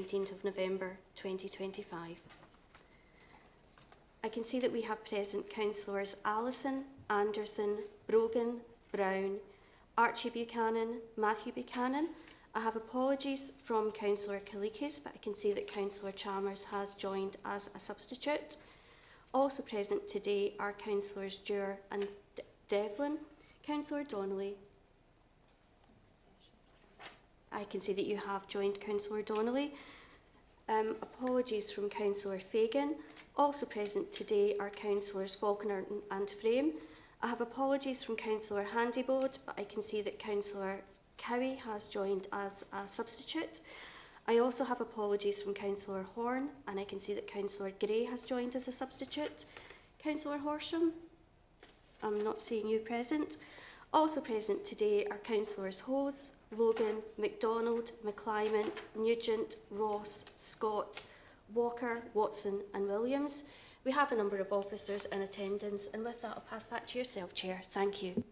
17th of November 2025. I can see that we have present councillors Allison, Anderson, Brogan, Brown, Archie Buchanan, Matthew Buchanan. I have apologies from Councillor Kalikis, but I can see that Councillor Chalmers has joined as a substitute. Also present today are Councillors Dewar and Devlin. Councillor Donnelly. I can see that you have joined Councillor Donnelly. Apologies from Councillor Fagan. Also present today are Councillors Falconer and Frame. I have apologies from Councillor Handybode, but I can see that Councillor Cowie has joined as a substitute. I also have apologies from Councillor Horn, and I can see that Councillor Gray has joined as a substitute. Councillor Horsham, I'm not seeing you present. Also present today are Councillors Hose, Logan, MacDonald, McClymont, Nugent, Ross, Scott, Walker, Watson and Williams. We have a number of officers in attendance, and with that I'll pass back to yourself, Chair. Thank you.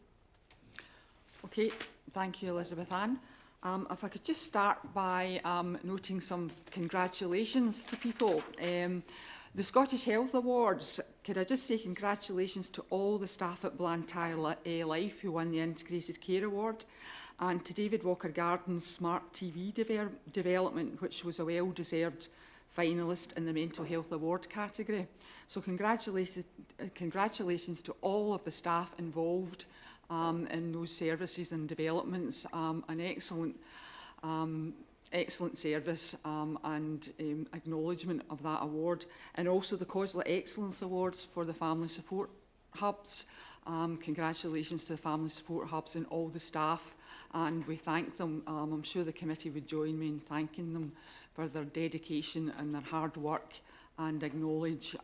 Okay, thank you, Elizabeth Ann. If I could just start by noting some congratulations to people. The Scottish Health Awards, could I just say congratulations to all the staff at Blantyre Life who won the Integrated Care Award, and to David Walker Garden's Smart TV development, which was a well-deserved finalist in the Mental Health Award category. So congratulations to all of the staff involved in those services and developments. An excellent service and acknowledgement of that award, and also the COSLA Excellence Awards for the Family Support Hubs. Congratulations to the Family Support Hubs and all the staff, and we thank them. I'm sure the committee would join me in thanking them for their dedication and their hard work, and acknowledge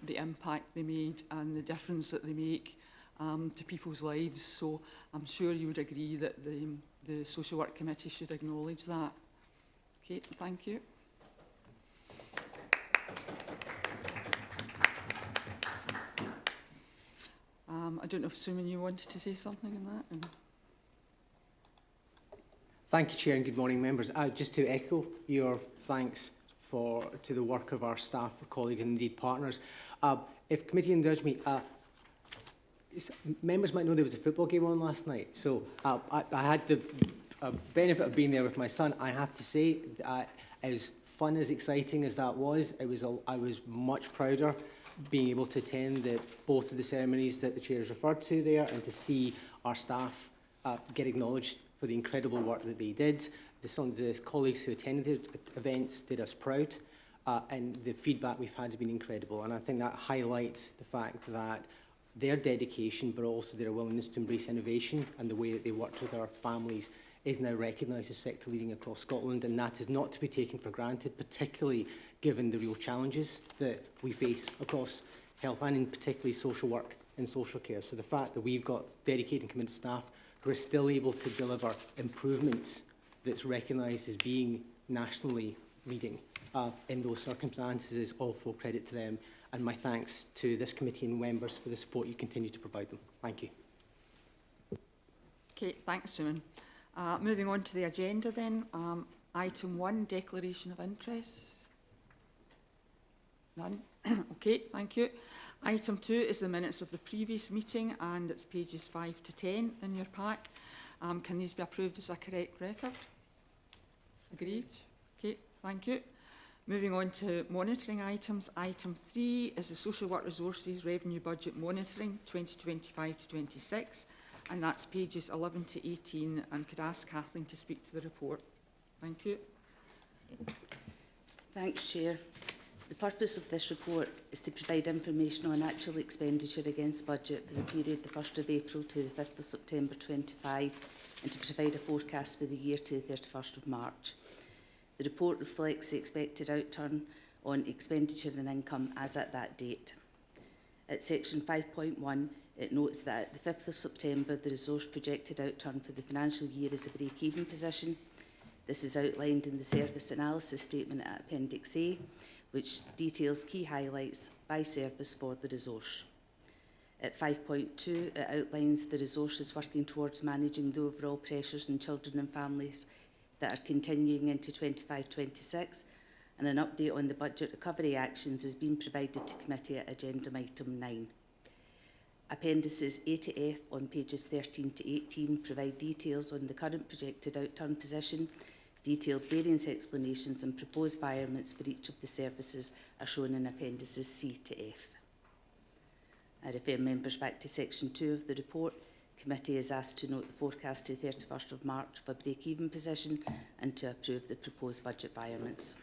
the impact they made and the difference that they make to people's lives. So I'm sure you would agree that the Social Work Committee should acknowledge that. Okay, thank you. I don't know if Suman, you wanted to say something on that? Thank you, Chair, and good morning, members. Just to echo your thanks to the work of our staff, our colleagues and indeed partners. If committee indulge me, members might know there was a football game on last night, so I had the benefit of being there with my son. I have to say, as fun, as exciting as that was, I was much prouder being able to attend both of the ceremonies that the Chair has referred to there, and to see our staff get acknowledged for the incredible work that they did. Some of the colleagues who attended the events did us proud, and the feedback we've had has been incredible. And I think that highlights the fact that their dedication, but also their willingness to embrace innovation and the way that they worked with our families, is now recognised as sector leading across Scotland, and that is not to be taken for granted, particularly given the real challenges that we face across health and in particularly social work and social care. So the fact that we've got dedicated and committed staff who are still able to deliver improvements that's recognised as being nationally leading in those circumstances is all full credit to them, and my thanks to this committee and members for the support you continue to provide them. Thank you. Okay, thanks, Suman. Moving on to the agenda then, item 1, declaration of interest. None? Okay, thank you. Item 2 is the minutes of the previous meeting, and it's pages 5 to 10 in your pack. Can these be approved as a correct record? Agreed? Okay, thank you. Moving on to monitoring items. Item 3 is the Social Work Resources Revenue Budget Monitoring 2025 to 26, and that's pages 11 to 18, and could I ask Kathleen to speak to the report? Thank you. Thanks, Chair. The purpose of this report is to provide information on actual expenditure against budget for the period the 1st of April to the 5th of September 25, and to provide a forecast for the year to the 31st of March. The report reflects the expected outturn on expenditure and income as at that date. At section 5.1, it notes that at the 5th of September, the resource projected outturn for the financial year is a break-even position. This is outlined in the service analysis statement at Appendix A, which details key highlights by service for the resource. At 5.2, it outlines the resource is working towards managing the overall pressures on children and families that are continuing into 25-26, and an update on the budget recovery actions has been provided to committee at agenda item 9. Appendices A to F on pages 13 to 18 provide details on the current projected outturn position. Detailed variance explanations and proposed environments for each of the services are shown in appendices C to F. I refer members back to section 2 of the report. Committee is asked to note the forecast to 31st of March of a break-even position and to approve the proposed budget environments.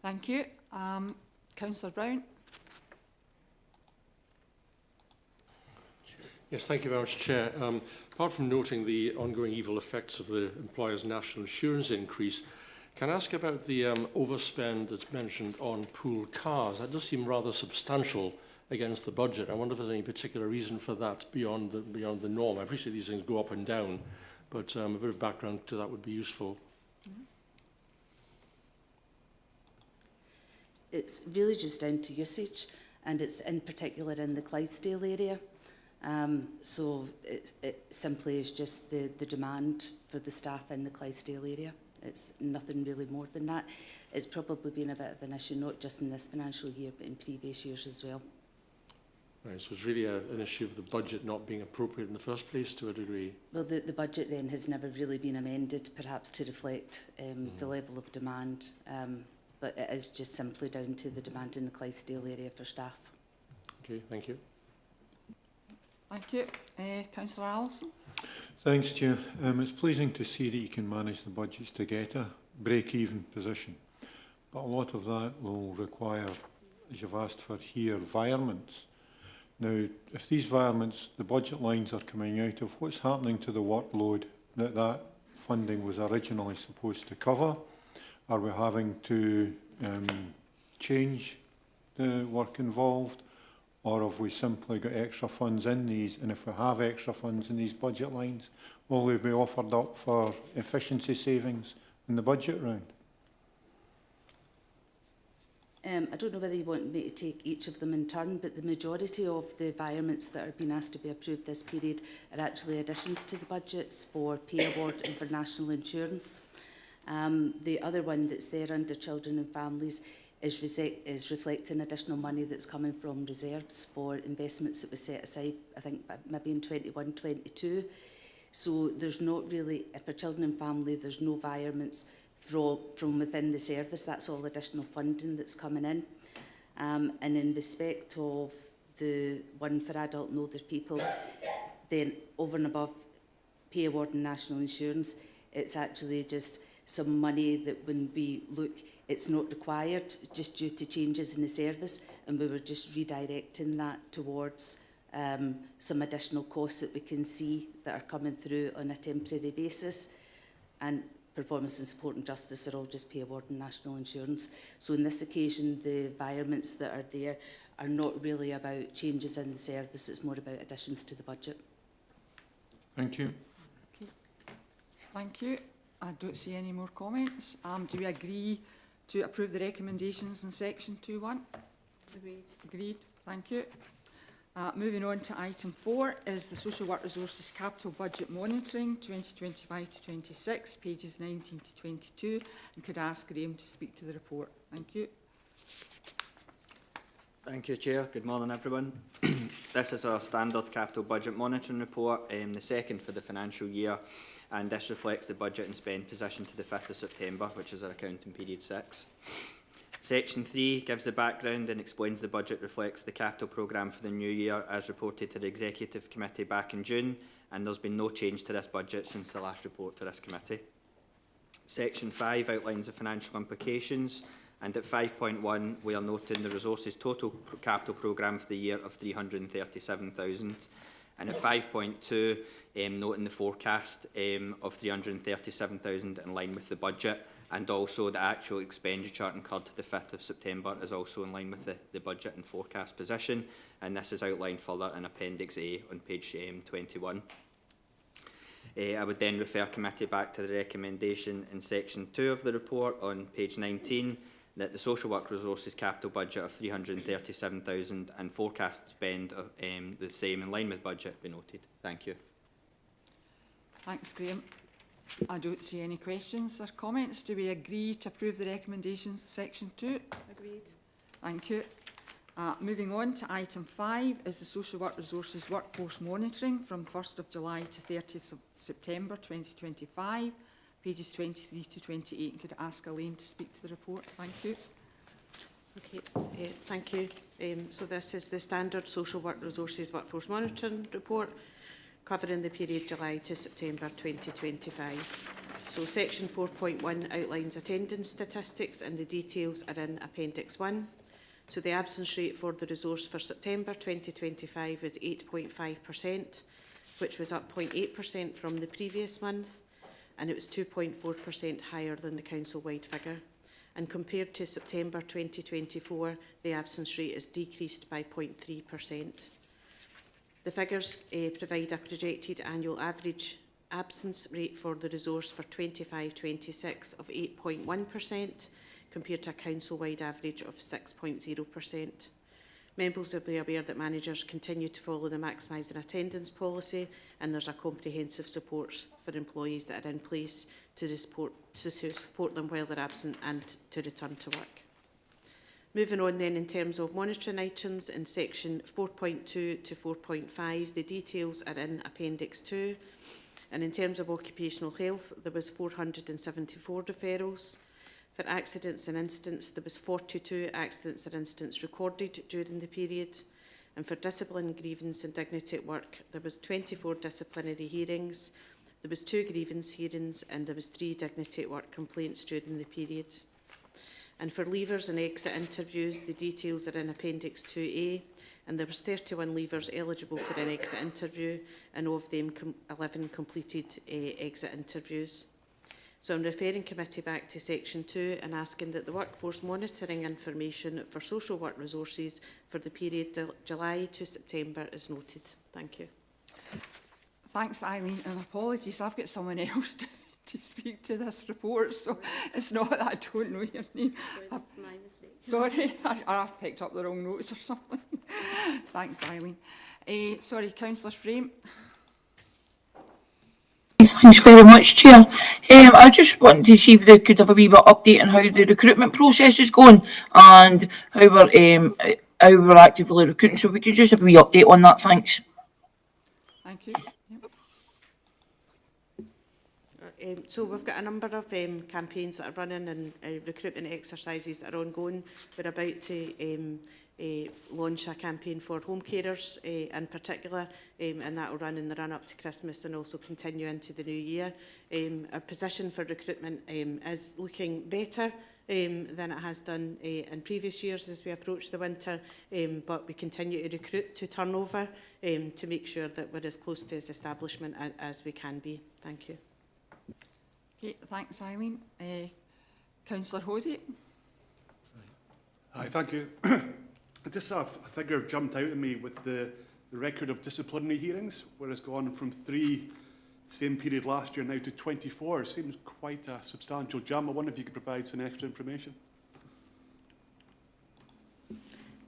Thank you. Councillor Brown. Yes, thank you very much, Chair. Apart from noting the ongoing evil effects of the employer's national insurance increase, can I ask about the overspend that's mentioned on pooled cars? That does seem rather substantial against the budget. I wonder if there's any particular reason for that beyond the norm. I appreciate these things go up and down, but a bit of background to that would be useful. It's really just down to usage, and it's in particular in the Clydesdale area. So it simply is just the demand for the staff in the Clydesdale area. It's nothing really more than that. It's probably been a bit of an issue, not just in this financial year, but in previous years as well. Right, so it's really an issue of the budget not being appropriate in the first place to a degree. Well, the budget then has never really been amended, perhaps to reflect the level of demand, but it is just simply down to the demand in the Clydesdale area for staff. Okay, thank you. Thank you. Councillor Allison. Thanks, Chair. It's pleasing to see that you can manage the budgets to get a break-even position, but a lot of that will require, as you've asked for here, environments. Now, if these environments, the budget lines are coming out of, what's happening to the workload that funding was originally supposed to cover? Are we having to change the work involved? Or have we simply got extra funds in these? And if we have extra funds in these budget lines, will they be offered up for efficiency savings in the budget round? I don't know whether you want me to take each of them in turn, but the majority of the environments that are being asked to be approved this period are actually additions to the budgets for pay award and for national insurance. The other one that's there under children and families is reflecting additional money that's coming from reserves for investments that was set aside, I think maybe in 21-22. So there's not really, for children and family, there's no environments from within the service. That's all additional funding that's coming in. And in respect of the one for adult and older people, then over and above pay award and national insurance, it's actually just some money that when we look, it's not required just due to changes in the service, and we were just redirecting that towards some additional costs that we can see that are coming through on a temporary basis. And performance and support and justice are all just pay award and national insurance. So in this occasion, the environments that are there are not really about changes in the service, it's more about additions to the budget. Thank you. Thank you. I don't see any more comments. Do we agree to approve the recommendations in section 2.1? Agreed. Agreed. Thank you. Moving on to item 4 is the Social Work Resources Capital Budget Monitoring 2025 to 26, pages 19 to 22. And could I ask Graham to speak to the report? Thank you. Thank you, Chair. Good morning, everyone. This is our standard capital budget monitoring report, the second for the financial year, and this reflects the budget and spend position to the 5th of September, which is our accounting period 6. Section 3 gives the background and explains the budget reflects the capital programme for the new year as reported to the Executive Committee back in June, and there's been no change to this budget since the last report to this committee. Section 5 outlines the financial implications, and at 5.1 we are noting the resources total capital programme for the year of 337,000, and at 5.2 noting the forecast of 337,000 in line with the budget, and also the actual expenditure incurred to the 5th of September is also in line with the budget and forecast position, and this is outlined further in Appendix A on page 21. I would then refer committee back to the recommendation in section 2 of the report on page 19 that the social work resources capital budget of 337,000 and forecast spend the same in line with budget be noted. Thank you. Thanks, Graham. I don't see any questions or comments. Do we agree to approve the recommendations in section 2? Agreed. Thank you. Moving on to item 5 is the Social Work Resources Workforce Monitoring from 1st of July to 30th of September 2025, pages 23 to 28. Could I ask Elaine to speak to the report? Thank you. Okay, thank you. So this is the standard Social Work Resources Workforce Monitoring Report covering the period July to September 2025. So section 4.1 outlines attendance statistics and the details are in Appendix 1. So the absence rate for the resource for September 2025 is 8.5%, which was up 0.8% from the previous month, and it was 2.4% higher than the council-wide figure. And compared to September 2024, the absence rate is decreased by 0.3%. The figures provide a projected annual average absence rate for the resource for 25-26 of 8.1%, compared to a council-wide average of 6.0%. Members will be aware that managers continue to follow the maximising attendance policy, and there's a comprehensive support for employees that are in place to support them while they're absent and to return to work. Moving on then, in terms of monitoring items, in section 4.2 to 4.5, the details are in Appendix 2. And in terms of occupational health, there was 474 referrals. For accidents and incidents, there was 42 accidents and incidents recorded during the period. And for discipline, grievance and dignity at work, there was 24 disciplinary hearings, there was 2 grievance hearings, and there was 3 dignity at work complaints during the period. And for leavers and exit interviews, the details are in Appendix 2A, and there was 31 leavers eligible for an exit interview, and of them 11 completed exit interviews. So I'm referring committee back to section 2 and asking that the workforce monitoring information for social work resources for the period July to September is noted. Thank you. Thanks, Eileen, and apologies, I've got someone else to speak to this report, so it's not that I don't know your name. Sorry, that was my mistake. Sorry, I've picked up the wrong notes or something. Thanks, Eileen. Sorry, Councillor Frame. Thanks very much, Chair. I just wanted to see if they could have a wee bit update on how the recruitment process is going and how we're actively recruiting. So we could just have a wee update on that. Thanks. Thank you. Yep. So we've got a number of campaigns that are running and recruitment exercises that are ongoing. We're about to launch a campaign for home carers in particular, and that will run in the run-up to Christmas and also continue into the new year. Our position for recruitment is looking better than it has done in previous years as we approach the winter, but we continue to recruit to turnover to make sure that we're as close to its establishment as we can be. Thank you. Okay, thanks, Eileen. Councillor Hosey. Hi, thank you. Just a figure jumped out at me with the record of disciplinary hearings, where it's gone from 3 same period last year now to 24. It seems quite a substantial jump. I wonder if you could provide some extra information.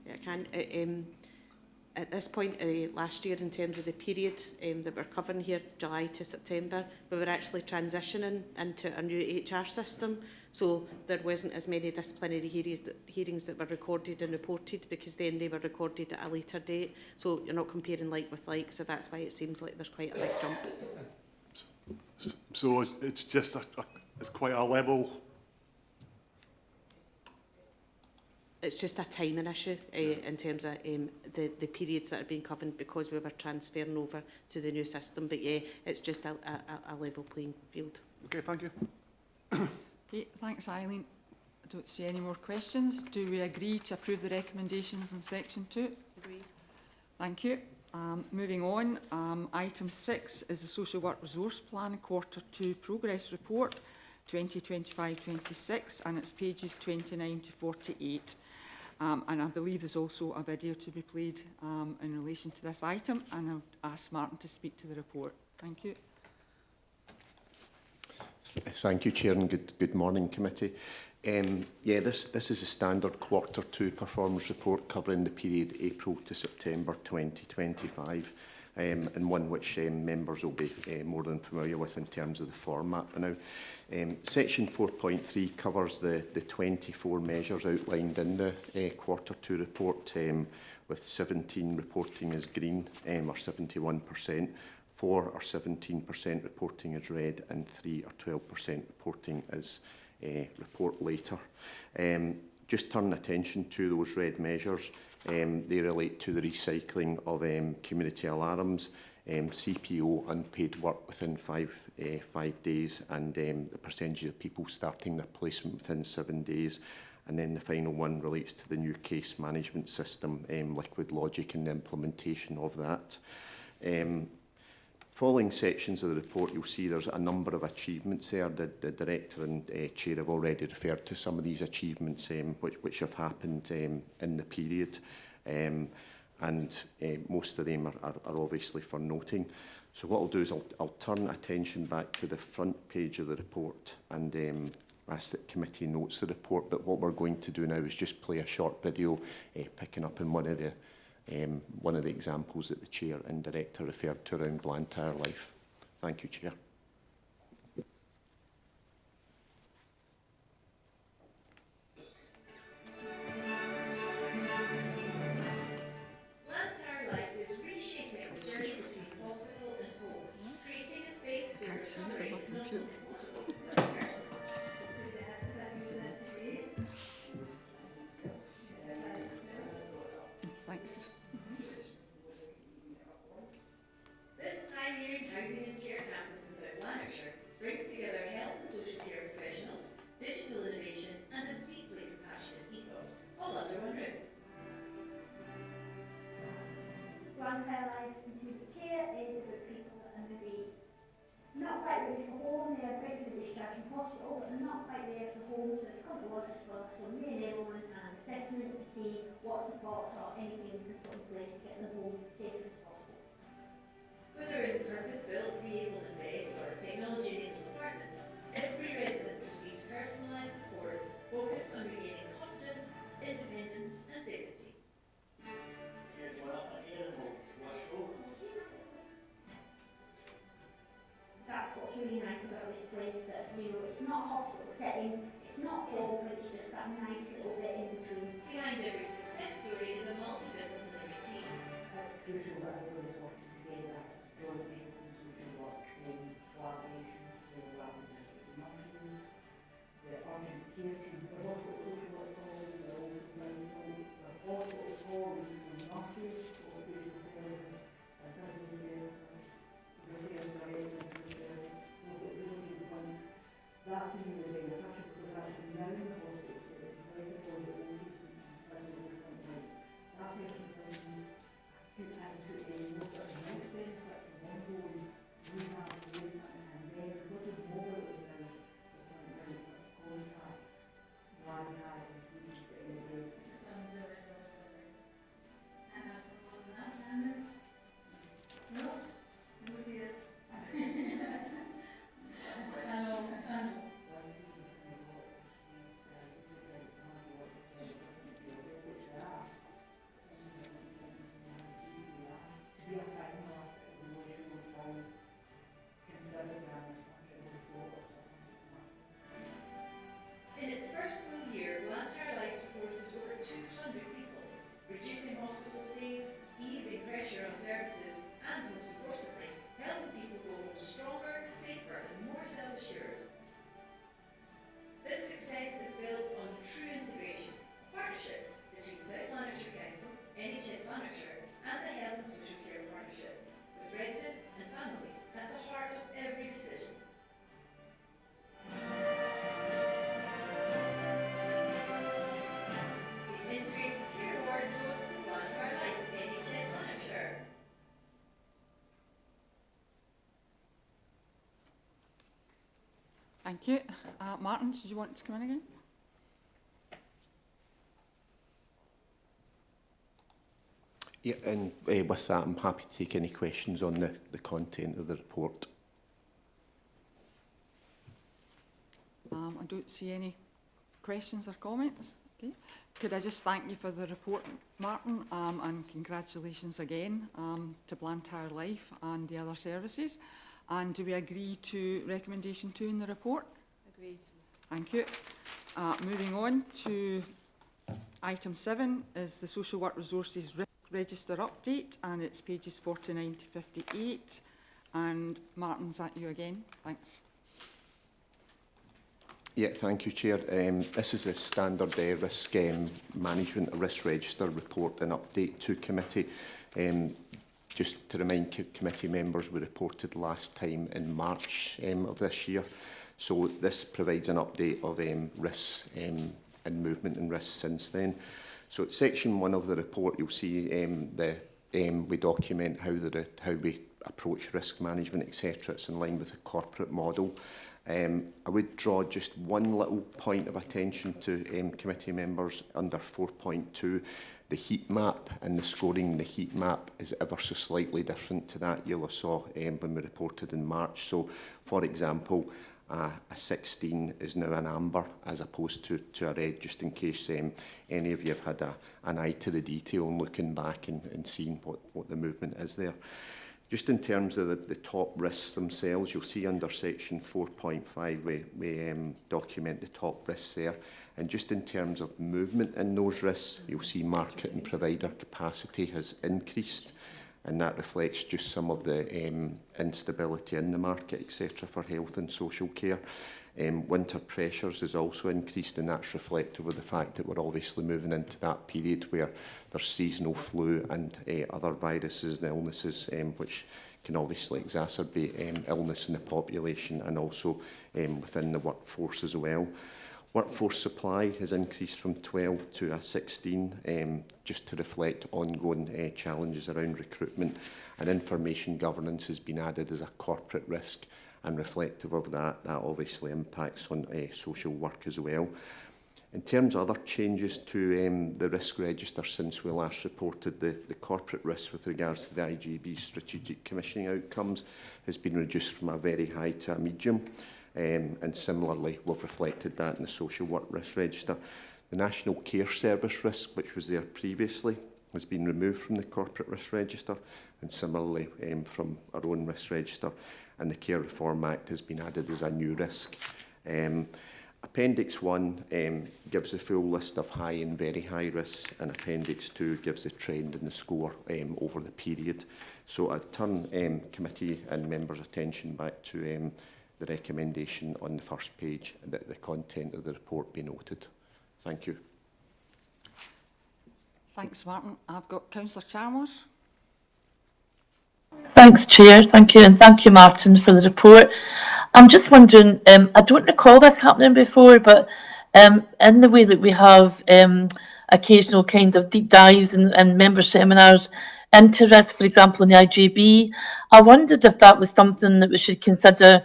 Yeah, I can. At this point last year, in terms of the period that we're covering here, July to September, we were actually transitioning into a new HR system. So there wasn't as many disciplinary hearings that were recorded and reported, because then they were recorded at a later date. So you're not comparing like with like, so that's why it seems like there's quite a big jump. So it's just it's quite a level. It's just a timing issue in terms of the periods that are being covered, because we were transferring over to the new system. But yeah, it's just a level playing field. Okay, thank you. Okay, thanks, Eileen. I don't see any more questions. Do we agree to approve the recommendations in section 2? Agree. Thank you. Moving on, item 6 is the Social Work Resource Plan Quarter 2 Progress Report 2025-26, and it's pages 29 to 48. And I believe there's also a video to be played in relation to this item, and I'll ask Martin to speak to the report. Thank you. Thank you, Chair, and good morning, committee. Yeah, this is a standard Quarter 2 performance report covering the period April to September 2025. and one which members will be more than familiar with in terms of the format. But now, section 4.3 covers the 24 measures outlined in the Q2 report, with 17 reporting as green, or 71%, 4 or 17% reporting as red, and 3 or 12% reporting as report later. Just turn attention to those red measures. They relate to the recycling of community alarms, CPO unpaid work within five days, and the percentage of people starting their placement within 7 days. And then the final one relates to the new case management system, Liquid Logic, and the implementation of that. Following sections of the report, you'll see there's a number of achievements there. The Director and Chair have already referred to some of these achievements which have happened in the period, and most of them are obviously for noting. So what I'll do is I'll turn attention back to the front page of the report and ask that committee notes the report. But what we're going to do now is just play a short video picking up on one of the examples that the Chair and Director referred to around Blantyre Life. Thank you, Chair. Blantyre Life is reshaping the journey between hospital and home, creating a space to recovery is not only possible, but personal. Thanks. This pioneering housing and care campus in South Lanarkshire brings together health and social care professionals, digital innovation, and a deeply compassionate ethos, all under one roof. Blantyre Life Intuitive Care is about people that are maybe not quite ready for home. They are ready for discharge from hospital, but they're not quite there for home, so they come to us for some re-enablement and assessment to see what supports or anything we can put in place to get them home as safe as possible. Whether in purpose-built re-enablement beds or technology-enabled apartments, every resident receives personalised support focused on regaining confidence, independence and dignity. That's what's really nice about this place, that it's not a hospital setting, it's not home, it's just that nice little bit in between. Behind every success story is a multidisciplinary team. It's crucial that everybody's working together. It's joint medicine, social work, collaborations, lab and district nurses, the urgent care team, the hospital social work colleagues are also vital. The hospital colleagues and nurses, occupational service, and physical therapists, the care director, the service. So it really good points. That's been really beneficial because actually now in the hospital setting, right before the OTs and physical front line, that patient doesn't need acute and look at the health benefit from ongoing rehab treatment, and then because of mobility now, the front line, let's contact Blantyre and see if you've got any beds. In its first full year, Blantyre Life supported over 200 people, reducing hospital stays, easing pressure on services, and most importantly, helping people go home stronger, safer, and more self-assured. This success is built on true integration, a partnership between South Lanarkshire Council, NHS Lanarkshire, and the Health and Social Care Partnership, with residents and families at the heart of every decision. The Integrated Care Award goes to Blantyre Life, NHS Lanarkshire. Thank you. Martin, did you want to come in again? Yeah, and with that, I'm happy to take any questions on the content of the report. I don't see any questions or comments. Okay. Could I just thank you for the report, Martin, and congratulations again to Blantyre Life and the other services. And do we agree to recommendation 2 in the report? Agreed. Thank you. Moving on to item 7 is the Social Work Resources Register update, and it's pages 49 to 58. And Martin, is that you again? Thanks. Yeah, thank you, Chair. This is a standard risk management risk register report and update to committee. Just to remind committee members, we reported last time in March of this year. So this provides an update of risks and movement in risks since then. So at section 1 of the report, you'll see we document how we approach risk management, etc. It's in line with the corporate model. I would draw just one little point of attention to committee members under 4.2. The heat map and the scoring in the heat map is ever so slightly different to that you'll have saw when we reported in March. So, for example, a 16 is now an amber as opposed to a red, just in case any of you have had an eye to the detail and looking back and seeing what the movement is there. Just in terms of the top risks themselves, you'll see under section 4.5 we document the top risks there. And just in terms of movement in those risks, you'll see market and provider capacity has increased, and that reflects just some of the instability in the market, etc., for health and social care. Winter pressures has also increased, and that's reflective of the fact that we're obviously moving into that period where there's seasonal flu and other viruses and illnesses which can obviously exacerbate illness in the population and also within the workforce as well. Workforce supply has increased from 12 to 16, just to reflect ongoing challenges around recruitment, and information governance has been added as a corporate risk, and reflective of that obviously impacts on social work as well. In terms of other changes to the risk register since we last reported, the corporate risk with regards to the IGB strategic commissioning outcomes has been reduced from a very high to a medium. And similarly, we've reflected that in the social work risk register. The National Care Service risk, which was there previously, has been removed from the corporate risk register, and similarly from our own risk register. And the Care Reform Act has been added as a new risk. Appendix 1 gives a full list of high and very high risks, and Appendix 2 gives the trend and the score over the period. So I turn committee and members' attention back to the recommendation on the first page, that the content of the report be noted. Thank you. Thanks, Martin. I've got Councillor Chalmers. Thanks, Chair. Thank you, and thank you, Martin, for the report. I'm just wondering, I don't recall this happening before, but in the way that we have occasional kind of deep dives and member seminars into risk, for example, in the IGB, I wondered if that was something that we should consider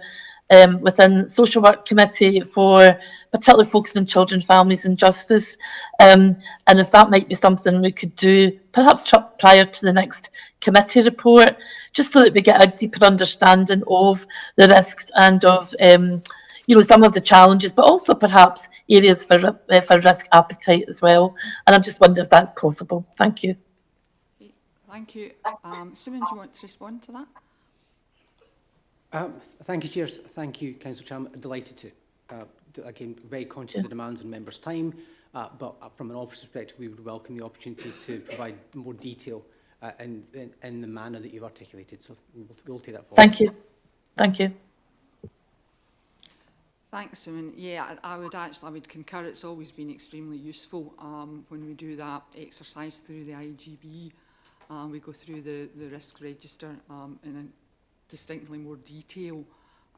within Social Work Committee, for particularly focusing on children, families and justice, and if that might be something we could do perhaps prior to the next committee report, just so that we get a deeper understanding of the risks and of some of the challenges, but also perhaps areas for risk appetite as well. And I just wonder if that's possible. Thank you. Thank you. Suman, do you want to respond to that? Thank you, Chair. Thank you, Councillor Chalmers. Delighted to. Again, very conscious of the demands on members' time, but from an office perspective, we would welcome the opportunity to provide more detail in the manner that you've articulated. So we'll take that forward. Thank you. Thank you. Thanks, Suman. Yeah, I would concur. It's always been extremely useful when we do that exercise through the IGB. We go through the risk register in a distinctly more detail,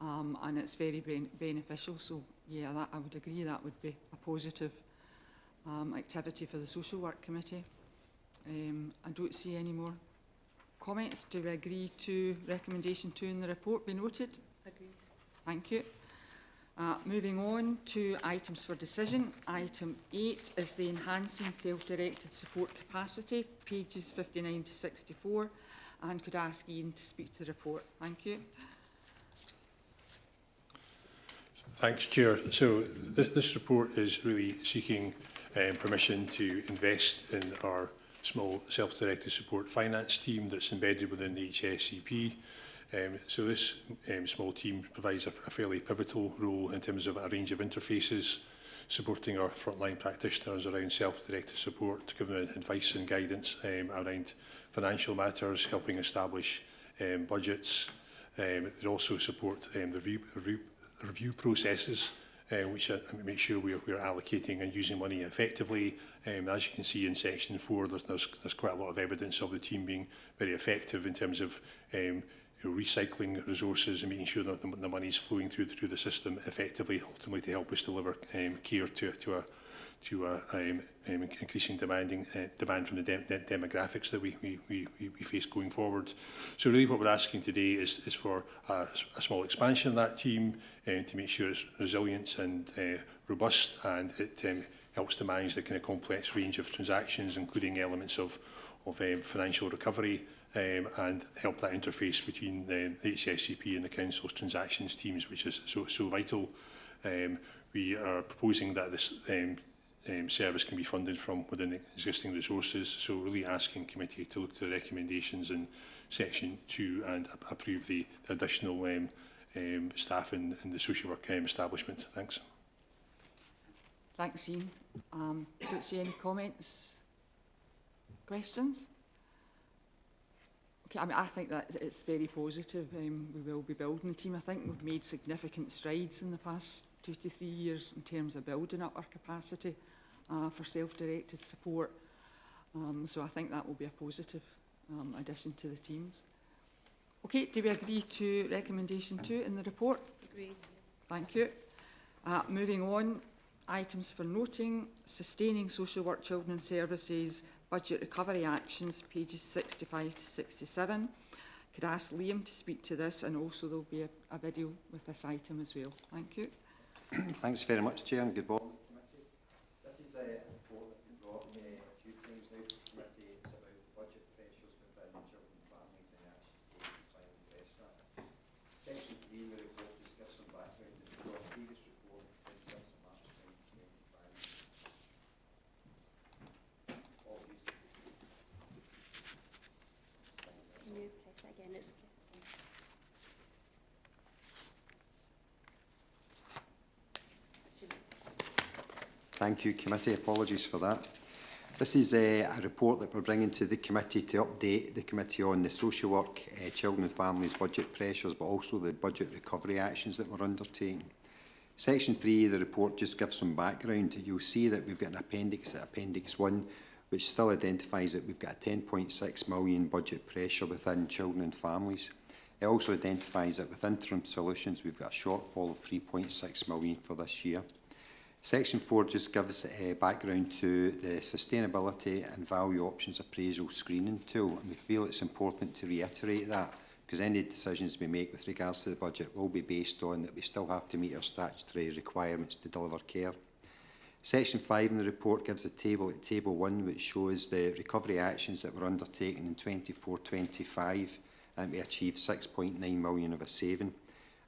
and it's very beneficial. So yeah, I would agree that would be a positive activity for the Social Work Committee. I don't see any more comments. Do we agree to recommendation 2 in the report be noted? Agreed. Thank you. Moving on to items for decision. Item 8 is the Enhancing Self-Directed Support Capacity, pages 59 to 64. And could I ask Ian to speak to the report? Thank you. Thanks, Chair. So this report is really seeking permission to invest in our small self-directed support finance team that's embedded within the HSCP. So this small team provides a fairly pivotal role in terms of a range of interfaces, supporting our frontline practitioners around self-directed support, giving them advice and guidance around financial matters, helping establish budgets. They also support the review processes, which make sure we're allocating and using money effectively. As you can see in section 4, there's quite a lot of evidence of the team being very effective in terms of recycling resources and making sure that the money is flowing through the system effectively, ultimately to help us deliver care to increasing demand from the demographics that we face going forward. So really what we're asking today is for a small expansion of that team to make sure it's resilient and robust, and it helps to manage the kind of complex range of transactions, including elements of financial recovery, and help that interface between the HSCP and the Council's transactions teams, which is so vital. We are proposing that this service can be funded from within existing resources, so really asking committee to look to the recommendations in section 2 and approve the additional staff in the social work establishment. Thanks. Thanks, Ian. Don't see any comments? Questions? Okay, I think that it's very positive. We will be building the team. I think we've made significant strides in the past 2 to 3 years in terms of building up our capacity for self-directed support. So I think that will be a positive addition to the teams. Okay, do we agree to recommendation 2 in the report? Agreed. Thank you. Moving on, items for noting: sustaining social work children's services, budget recovery actions, pages 65 to 67. Could I ask Liam to speak to this, and also there'll be a video with this item as well. Thank you. Thanks very much, Chair, and good morning, committee. This is a report that we brought a few times now to the committee. It's about budget pressures within children and families and actions taken to try and address that. Section 3 of the report just gives some background to the previous report, 26th of March 2025. Can you press that again? It's Thank you, committee. Apologies for that. This is a report that we're bringing to the committee to update the committee on the social work, children and families budget pressures, but also the budget recovery actions that we're undertaking. Section 3 of the report just gives some background. You'll see that we've got an appendix, Appendix 1, which still identifies that we've got a 10.6 million budget pressure within children and families. It also identifies that with interim solutions, we've got a shortfall of 3.6 million for this year. Section 4 just gives background to the sustainability and value options appraisal screening tool, and we feel it's important to reiterate that, because any decisions we make with regards to the budget will be based on that we still have to meet our statutory requirements to deliver care. Section 5 in the report gives a table at Table 1 which shows the recovery actions that were undertaken in 24-25, and we achieved 6.9 million of a saving.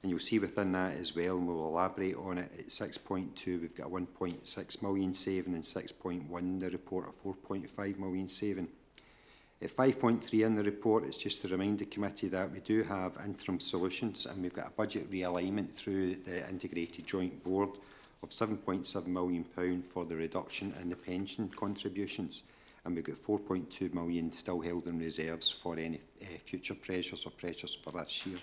And you'll see within that as well, and we'll elaborate on it, at 6.2 we've got a 1.6 million saving, and 6.1 the report a 4.5 million saving. At 5.3 in the report, it's just to remind the committee that we do have interim solutions, and we've got a budget realignment through the Integrated Joint Board of £7.7 million for the reduction in the pension contributions, and we've got 4.2 million still held in reserves for any future pressures or pressures for this year.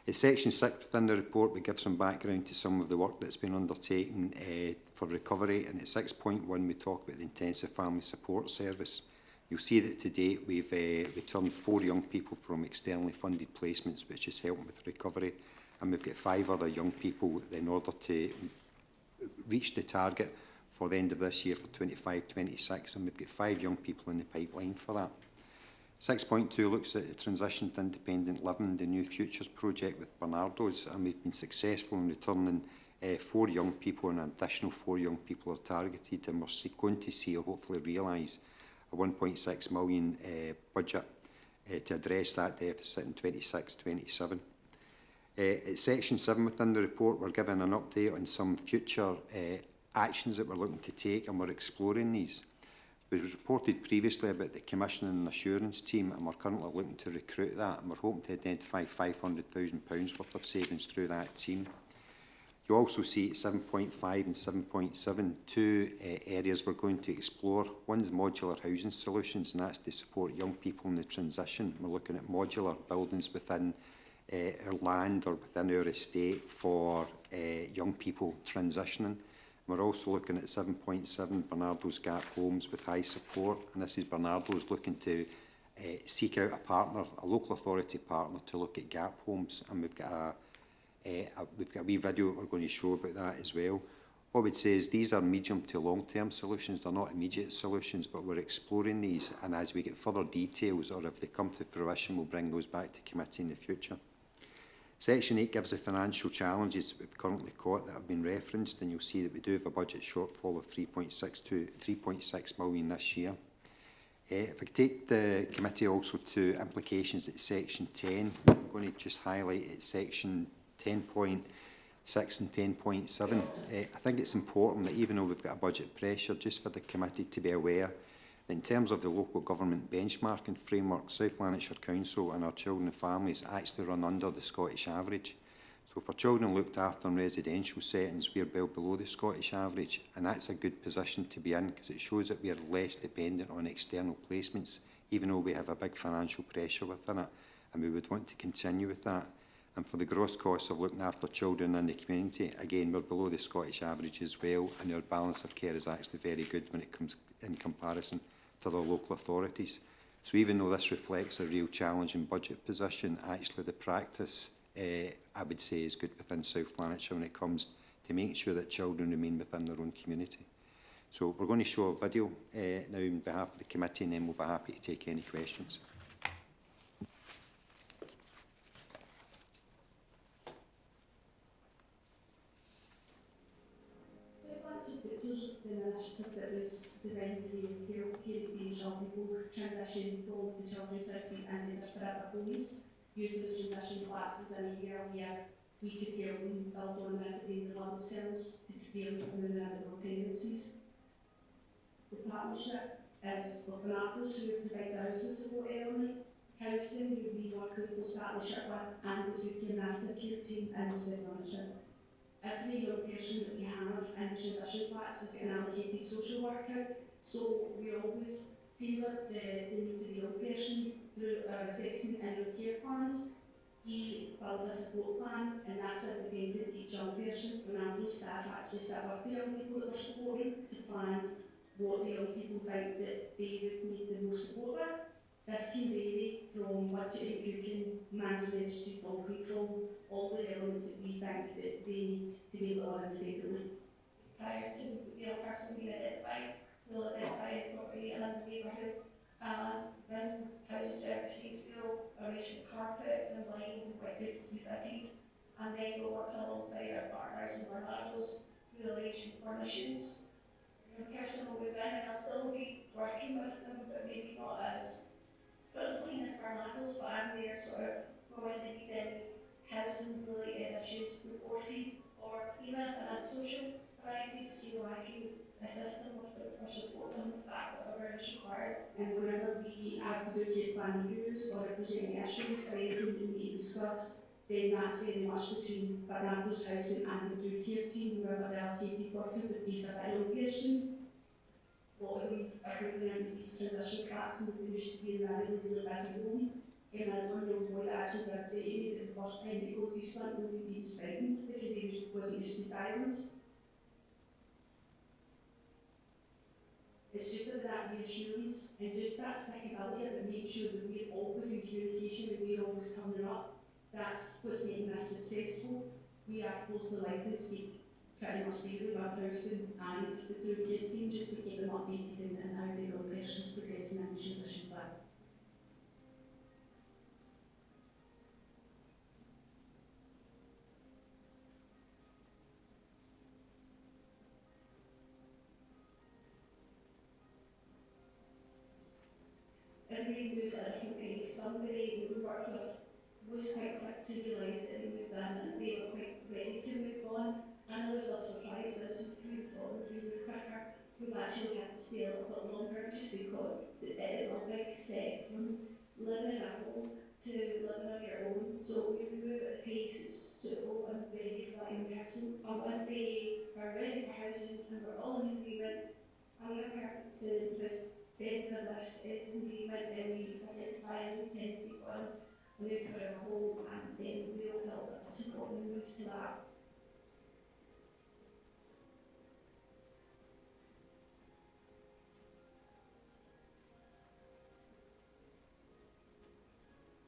In Section 6 within the report, we give some background to some of the work that's been undertaken for recovery, and at 6.1 we talk about the Intensive Family Support Service. You'll see that to date we've returned 4 young people from externally funded placements, which is helping with recovery, and we've got 5 other young people in order to reach the target for the end of this year for 25-26, and we've got 5 young people in the pipeline for that. 6.2 looks at the transition to independent living, the New Futures project with Bernardo's, and we've been successful in returning 4 young people, and an additional 4 young people are targeted, and we're going to see, or hopefully realise, a 1.6 million budget to address that deficit in 26-27. At Section 7 within the report, we're given an update on some future actions that we're looking to take, and we're exploring these. We reported previously about the commissioning and assurance team, and we're currently looking to recruit that, and we're hoping to identify £500,000 worth of savings through that team. You also see at 7.5 and 7.7 two areas we're going to explore. One's modular housing solutions, and that's to support young people in the transition. We're looking at modular buildings within our land or within our estate for young people transitioning. We're also looking at 7.7 Bernardo's Gap Homes with high support, and this is Bernardo's looking to seek out a partner, a local authority partner, to look at gap homes, and we've got a wee video that we're going to show about that as well. What I would say is these are medium to long-term solutions. They're not immediate solutions, but we're exploring these, and as we get further details, or if they come to fruition, we'll bring those back to committee in the future. Section 8 gives the financial challenges that we've currently got that have been referenced, and you'll see that we do have a budget shortfall of 3.6 million this year. If I could take the committee also to implications at Section 10, I'm going to just highlight at Section 10.6 and 10.7. I think it's important that even though we've got a budget pressure, just for the committee to be aware that in terms of the local government benchmarking framework, South Lanarkshire Council and our children and families actually run under the Scottish average. So for children looked after in residential settings, we're well below the Scottish average, and that's a good position to be in because it shows that we are less dependent on external placements, even though we have a big financial pressure within it, and we would want to continue with that. And for the gross costs of looking after children in the community, again, we're below the Scottish average as well, and our balance of care is actually very good when it comes in comparison to the local authorities. So even though this reflects a real challenging budget position, actually the practice, I would say, is good within South Lanarkshire when it comes to making sure that children remain within their own community. So we're going to show a video now on behalf of the committee, and then we'll be happy to take any questions. An initiative that was designed to help care experiential people transition from the children's houses and their forever homes, using the transition flats as an area where we could help them build on their development skills to prepare them for individual tendencies. The partnership is with Bernardo's, who provide the housing support element, housing, who we work in close partnership with, and the youth and aftercare team in the South Lanarkshire. Every young person that we have in transition flats has got an allocated social worker, so we always tailor the needs of the young person through our assessment and our care plans. We build a support plan, and that's independent to each young person. Bernardo's staff actually sit with the young people that we're supporting to plan what the young people think that they would need the most support with. This can vary from budgeting, cooking, management, suitable control, all the elements that we think that they need to be able to live independently. Prior to the young person being identified, we'll identify the property and the neighbourhood, and when housing services will arrange for carpets and blinds and white goods to be fitted, and then we'll work alongside our partners in Bernardo's, we'll arrange for furnishings. The person will move in, and I'll still be working with them, but maybe not as frontline as Bernardo's, but I'm there sort of for when they need any housing related issues reported, or even if an social crisis, I can assist them with it or support them with that, whatever is required. And whenever we have to do care plan reviews, or if there's any issues or anything we need to discuss, then that's very much between Bernardo's housing and the through care team, whoever the allocated worker would be for that young person. What we are moving into these transition flats, and we used to be in that really busy home. And I don't know what actually did say to me that the first time he goes his front room he was pregnant because he wasn't used to silence. It's just that reassurance and just that stickability that makes sure that we're always in communication and we're always turning up. That's what's making us successful. We are closely linked and speak pretty much daily with housing and the through care team just to keep them updated in how the young person's progressing in the transition plan. Everybody moves at a different pace. Somebody that we worked with was quite quick to realise that they moved in and they were quite ready to move on. And others are surprised as we thought we've actually had to stay a little bit longer just because it is a big step from living in a home to living on your own. So we move at the pace that's suitable and ready for that young person. And if they are ready for housing and we're all in agreement, and the person just said that this is in agreement, then we identify an intensive one, move for a home, and then we'll help support and move to that.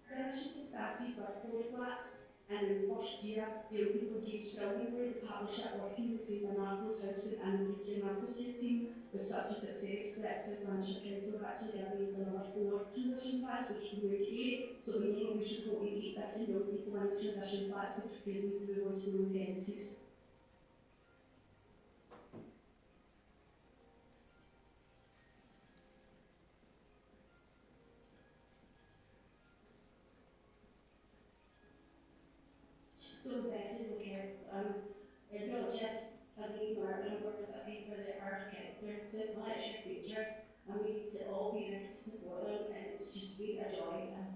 The initiative started with 4 flats, and in the first year, people engaged brilliantly. The partnership working between the Marvel's Housing and the UK Aftercare team was such a success that South Lanarkshire Council have actually given us another 4 transition flats, which we moved 8. So we know we should put 8 different young people in the transition flats, but they need to move on to new tenancies. So basically, it's not just a neighbour and a word of a paper that our kids are South Lanarkshire features, and we need to all be there to support them, and it's just been a joy, and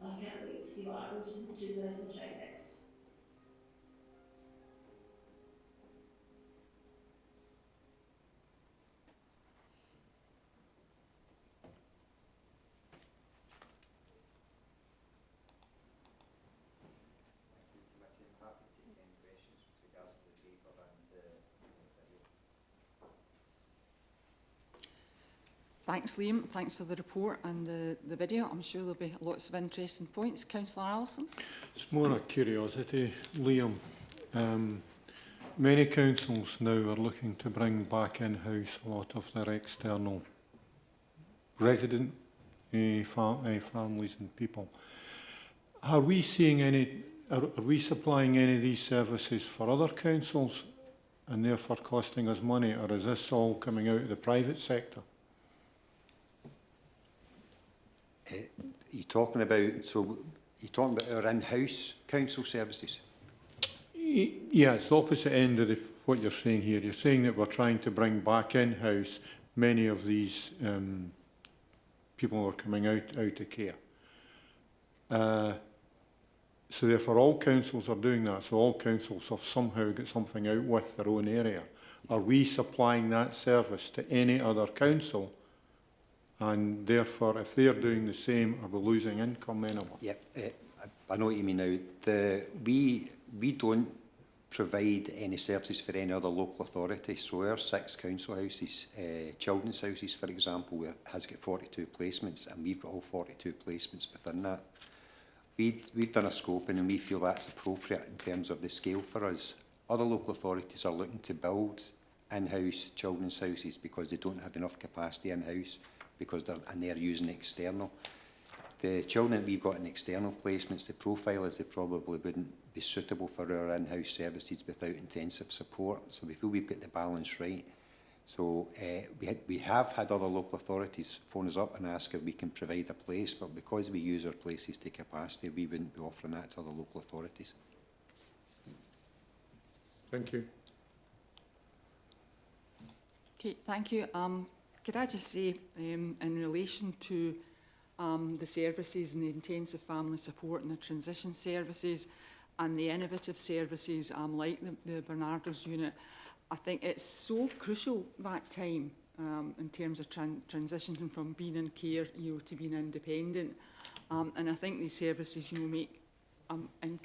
I can't wait to see what happens in 2026. Thanks, Liam. Thanks for the report and the video. I'm sure there'll be lots of interesting points. Councillor Allison. It's more a curiosity, Liam. Many councils now are looking to bring back in-house a lot of their external resident families and people. Are we seeing any? Are we supplying any of these services for other councils and therefore costing us money, or is this all coming out of the private sector? You're talking about our in-house council services? Yeah, it's the opposite end of what you're saying here. You're saying that we're trying to bring back in-house many of these people who are coming out of care. So therefore all councils are doing that. So all councils have somehow got something out with their own area. Are we supplying that service to any other council? And therefore, if they're doing the same, are we losing income then? Yep, I know what you mean now. We don't provide any services for any other local authority. So our 6 council houses, children's houses, for example, has got 42 placements, and we've got all 42 placements within that. We've done a scoping, and we feel that's appropriate in terms of the scale for us. Other local authorities are looking to build in-house children's houses because they don't have enough capacity in-house, because they're using external. The children that we've got in external placements, the profile is they probably wouldn't be suitable for our in-house services without intensive support. So we feel we've got the balance right. So we have had other local authorities phone us up and ask if we can provide a place, but because we use our places to capacity, we wouldn't be offering that to other local authorities. Thank you. Okay, thank you. Could I just say, in relation to the services and the intensive family support and the transition services and the innovative services like the Bernardo's unit, I think it's so crucial that time in terms of transitioning from being in care, to being independent. And I think these services, make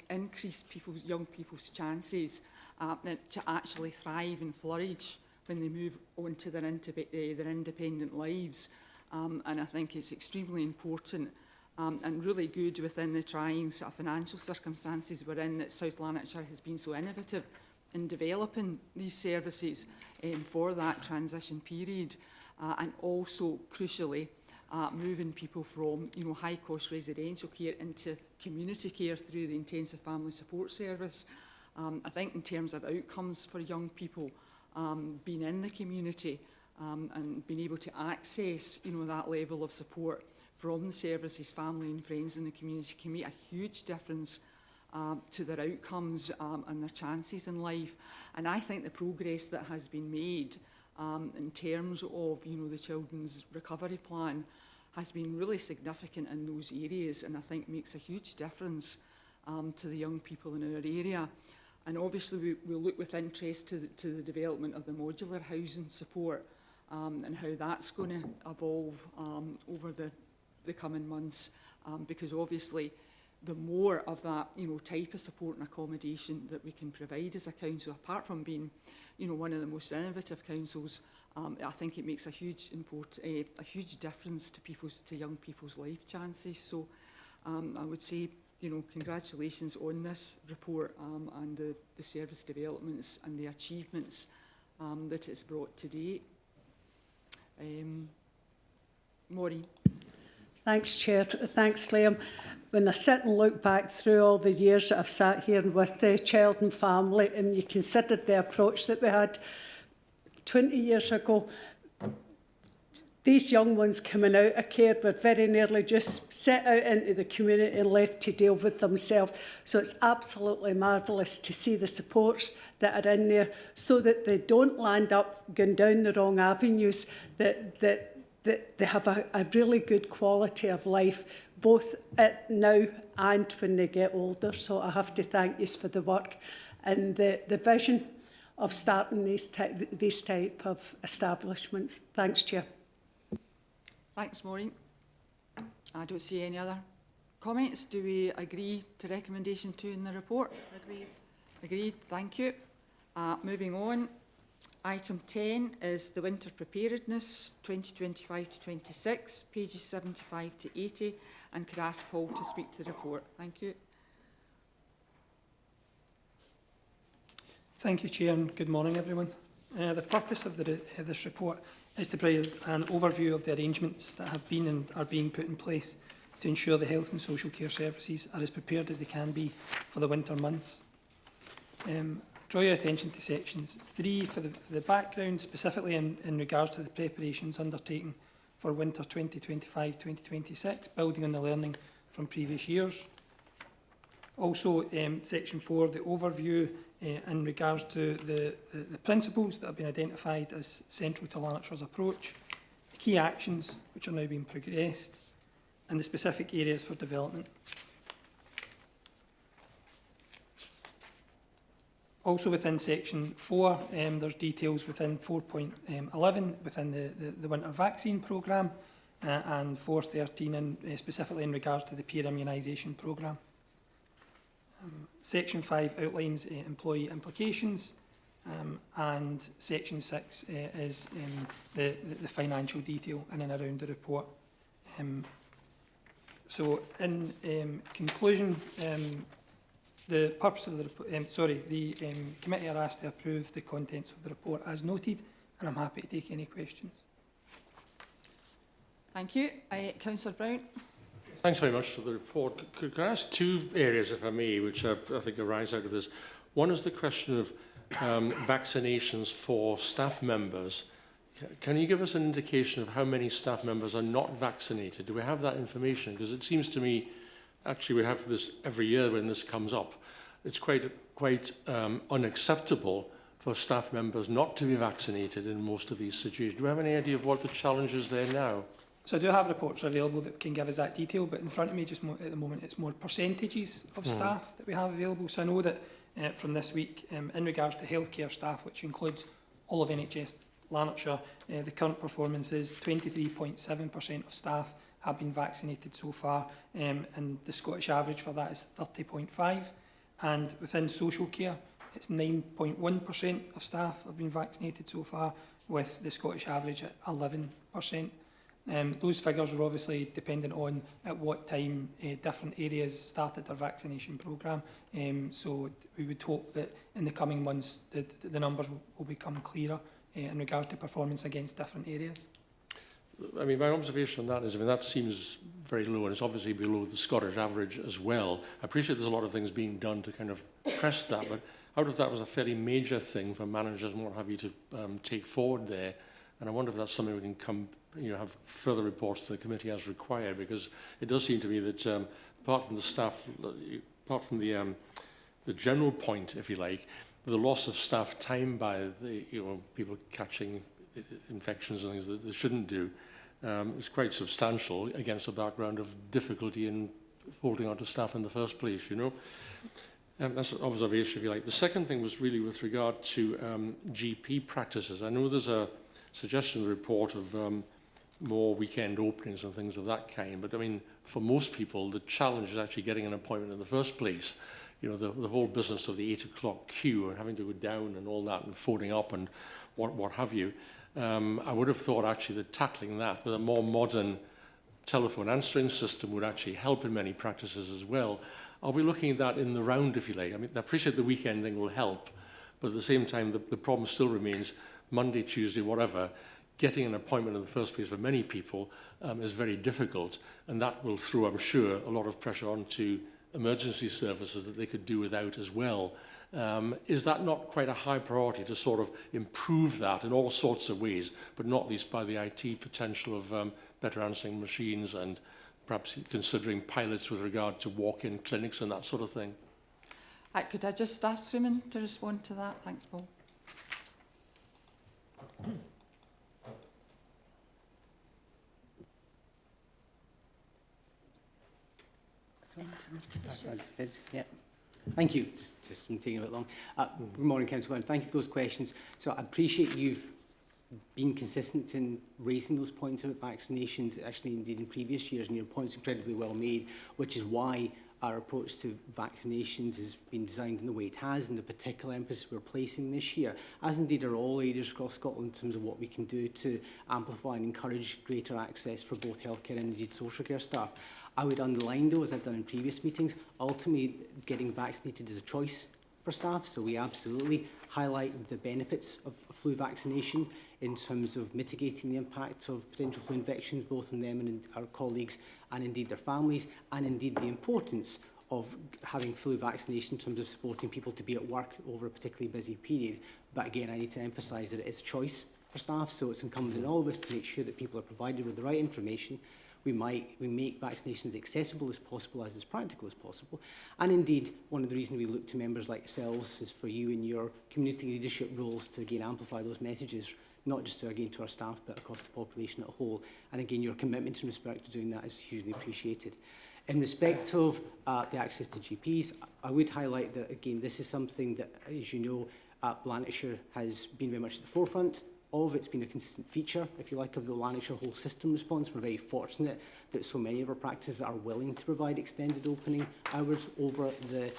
increase young people's chances to actually thrive and flourish when they move on to their independent lives. And I think it's extremely important and really good within the trying financial circumstances we're in that South Lanarkshire has been so innovative in developing these services for that transition period, and also, crucially, moving people from high-cost residential care into community care through the intensive family support service. I think in terms of outcomes for young people, being in the community and being able to access that level of support from the services, family and friends in the community can make a huge difference to their outcomes and their chances in life. And I think the progress that has been made in terms of, you know, the children's recovery plan has been really significant in those areas, and I think makes a huge difference to the young people in our area. And obviously we'll look with interest to the development of the modular housing support and how that's going to evolve over the coming months, because obviously the more of that, you know, type of support and accommodation that we can provide as a council, apart from being, you know, one of the most innovative councils, I think it makes a huge difference to young people's life chances. So I would say, you know, congratulations on this report and the service developments and the achievements that it's brought to date. Maureen. Thanks, Chair. Thanks, Liam. When I sit and look back through all the years that I've sat here with the child and family, and you considered the approach that we had 20 years ago, these young ones coming out of care were very nearly just set out into the community and left to deal with themselves. So it's absolutely marvellous to see the supports that are in there so that they don't land up going down the wrong avenues, that they have a really good quality of life, both at now and when they get older. So I have to thank you for the work and the vision of starting these type of establishments. Thanks, Chair. Thanks, Maureen. I don't see any other comments. Do we agree to recommendation 2 in the report? Agreed. Agreed, thank you. Moving on, item 10 is the Winter Preparedness 2025 to 26, pages 75 to 80, and could ask Paul to speak to the report. Thank you. Thank you, Chair, and good morning, everyone. The purpose of this report is to provide an overview of the arrangements that have been and are being put in place to ensure the health and social care services are as prepared as they can be for the winter months. Draw your attention to sections 3 for the background, specifically in regards to the preparations undertaken for winter 2025-2026, building on the learning from previous years. Also, section 4, the overview in regards to the principles that have been identified as central to Lanarkshire's approach, the key actions which are now being progressed, and the specific areas for development. Also within section 4, there's details within 4.11 within the winter vaccine programme and 4.13 specifically in regards to the peer immunisation programme. Section 5 outlines employee implications, and section 6 is the financial detail in and around the report. So in conclusion, the purpose of the report, the committee are asked to approve the contents of the report as noted, and I'm happy to take any questions. Thank you. Councillor Brown. Thanks very much for the report. Could I ask 2 areas, if I may, which I think arise out of this? One is the question of vaccinations for staff members. Can you give us an indication of how many staff members are not vaccinated? Do we have that information? Because it seems to me, actually, we have this every year when this comes up. It's quite unacceptable for staff members not to be vaccinated in most of these situations. Do we have any idea of what the challenge is there now? So I do have reports available that can give us that detail, but in front of me just at the moment it's more percentages of staff that we have available. So I know that from this week, in regards to healthcare staff, which includes all of NHS Lanarkshire, the current performance is 23.7% of staff have been vaccinated so far, and the Scottish average for that is 30.5%. And within social care, it's 9.1% of staff have been vaccinated so far, with the Scottish average at 11%. Those figures are obviously dependent on at what time different areas started their vaccination programme. So we would hope that in the coming months the numbers will become clearer in regard to performance against different areas. I mean, my observation on that is, that seems very low, and it's obviously below the Scottish average as well. I appreciate there's a lot of things being done to kind of press that, but out of that was a fairly major thing for managers and what have you to take forward there. And I wonder if that's something we can have further reports to the committee as required, because it does seem to me that apart from the staff, apart from the general point, if you like, the loss of staff time by the people catching infections and things that they shouldn't do. It's quite substantial against a background of difficulty in holding on to staff in the first place, you know. That's an observation, if you like. The second thing was really with regard to GP practices. I know there's a suggestion in the report of more weekend openings and things of that kind, but I mean, for most people, the challenge is actually getting an appointment in the first place. You know, the whole business of the 8 o'clock queue and having to go down and all that and phoning up and what have you. I would have thought actually that tackling that with a more modern telephone answering system would actually help in many practices as well. Are we looking at that in the round, if you like? I mean, I appreciate the weekend thing will help, but at the same time, the problem still remains Monday, Tuesday, whatever. Getting an appointment in the first place for many people is very difficult, and that will throw, I'm sure, a lot of pressure onto emergency services that they could do without as well. Is that not quite a high priority to sort of improve that in all sorts of ways, but not least by the IT potential of better answering machines and perhaps considering pilots with regard to walk-in clinics and that sort of thing? Could I just ask Suman to respond to that? Thanks, Paul. Yeah. Thank you. Just taking a bit long. Good morning, Councillor. Thank you for those questions. So I appreciate you've been consistent in raising those points about vaccinations, actually indeed in previous years, and your point's incredibly well made, which is why our approach to vaccinations has been designed in the way it has, and the particular emphasis we're placing this year, as indeed are all areas across Scotland in terms of what we can do to amplify and encourage greater access for both healthcare and indeed social care staff. I would underline, though, as I've done in previous meetings, ultimately getting vaccinated is a choice for staff, so we absolutely highlight the benefits of flu vaccination in terms of mitigating the impact of potential flu infections, both on them and our colleagues and indeed their families, and indeed the importance of having flu vaccination in terms of supporting people to be at work over a particularly busy period. But again, I need to emphasise that it is a choice for staff, so it's incumbent on all of us to make sure that people are provided with the right information. We make vaccinations accessible as possible, as practical as possible. And indeed, one of the reasons we look to members like yourselves is for you in your community leadership roles to again amplify those messages, not just to our staff, but across the population as a whole. And again, your commitment in respect to doing that is hugely appreciated. In respect of the access to GPs, I would highlight that, again, this is something that, as you know, Lanarkshire has been very much at the forefront of. It's been a consistent feature, if you like, of the Lanarkshire whole system response. We're very fortunate that so many of our practices are willing to provide extended opening hours over the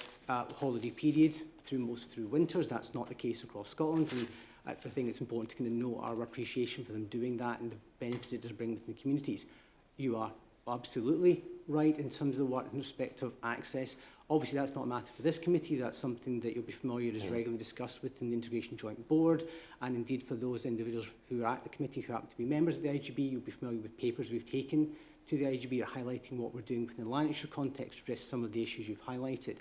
holiday period through winters. That's not the case across Scotland, and I think it's important to kind of note our appreciation for them doing that and the benefits it does bring within the communities. You are absolutely right in terms of the work in respect of access. Obviously, that's not a matter for this committee. That's something that you'll be familiar is regularly discussed within the Integration Joint Board. And indeed, for those individuals who are at the committee who happen to be members of the IGB, you'll be familiar with papers we've taken to the IGB highlighting what we're doing within the Lanarkshire context to address some of the issues you've highlighted.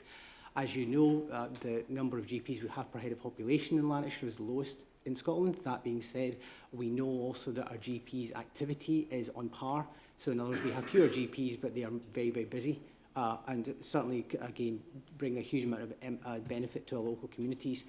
As you know, the number of GPs we have per head of population in Lanarkshire is the lowest in Scotland. That being said, we know also that our GPs' activity is on par. So in other words, we have fewer GPs, but they are very, very busy. And certainly, again, bring a huge amount of benefit to our local communities.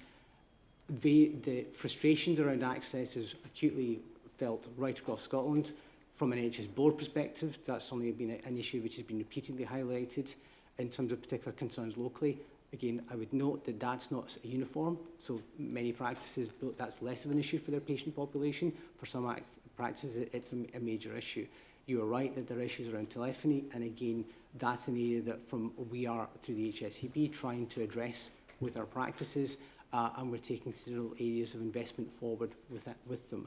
The frustrations around access is acutely felt right across Scotland. From an NHS board perspective, that's only been an issue which has been repeatedly highlighted in terms of particular concerns locally. Again, I would note that that's not uniform, so many practices, that's less of an issue for their patient population. For some practices, it's a major issue. You are right that there are issues around telephony, and again, that's an area that we are, through the HSEB, trying to address with our practices, and we're taking several areas of investment forward with them.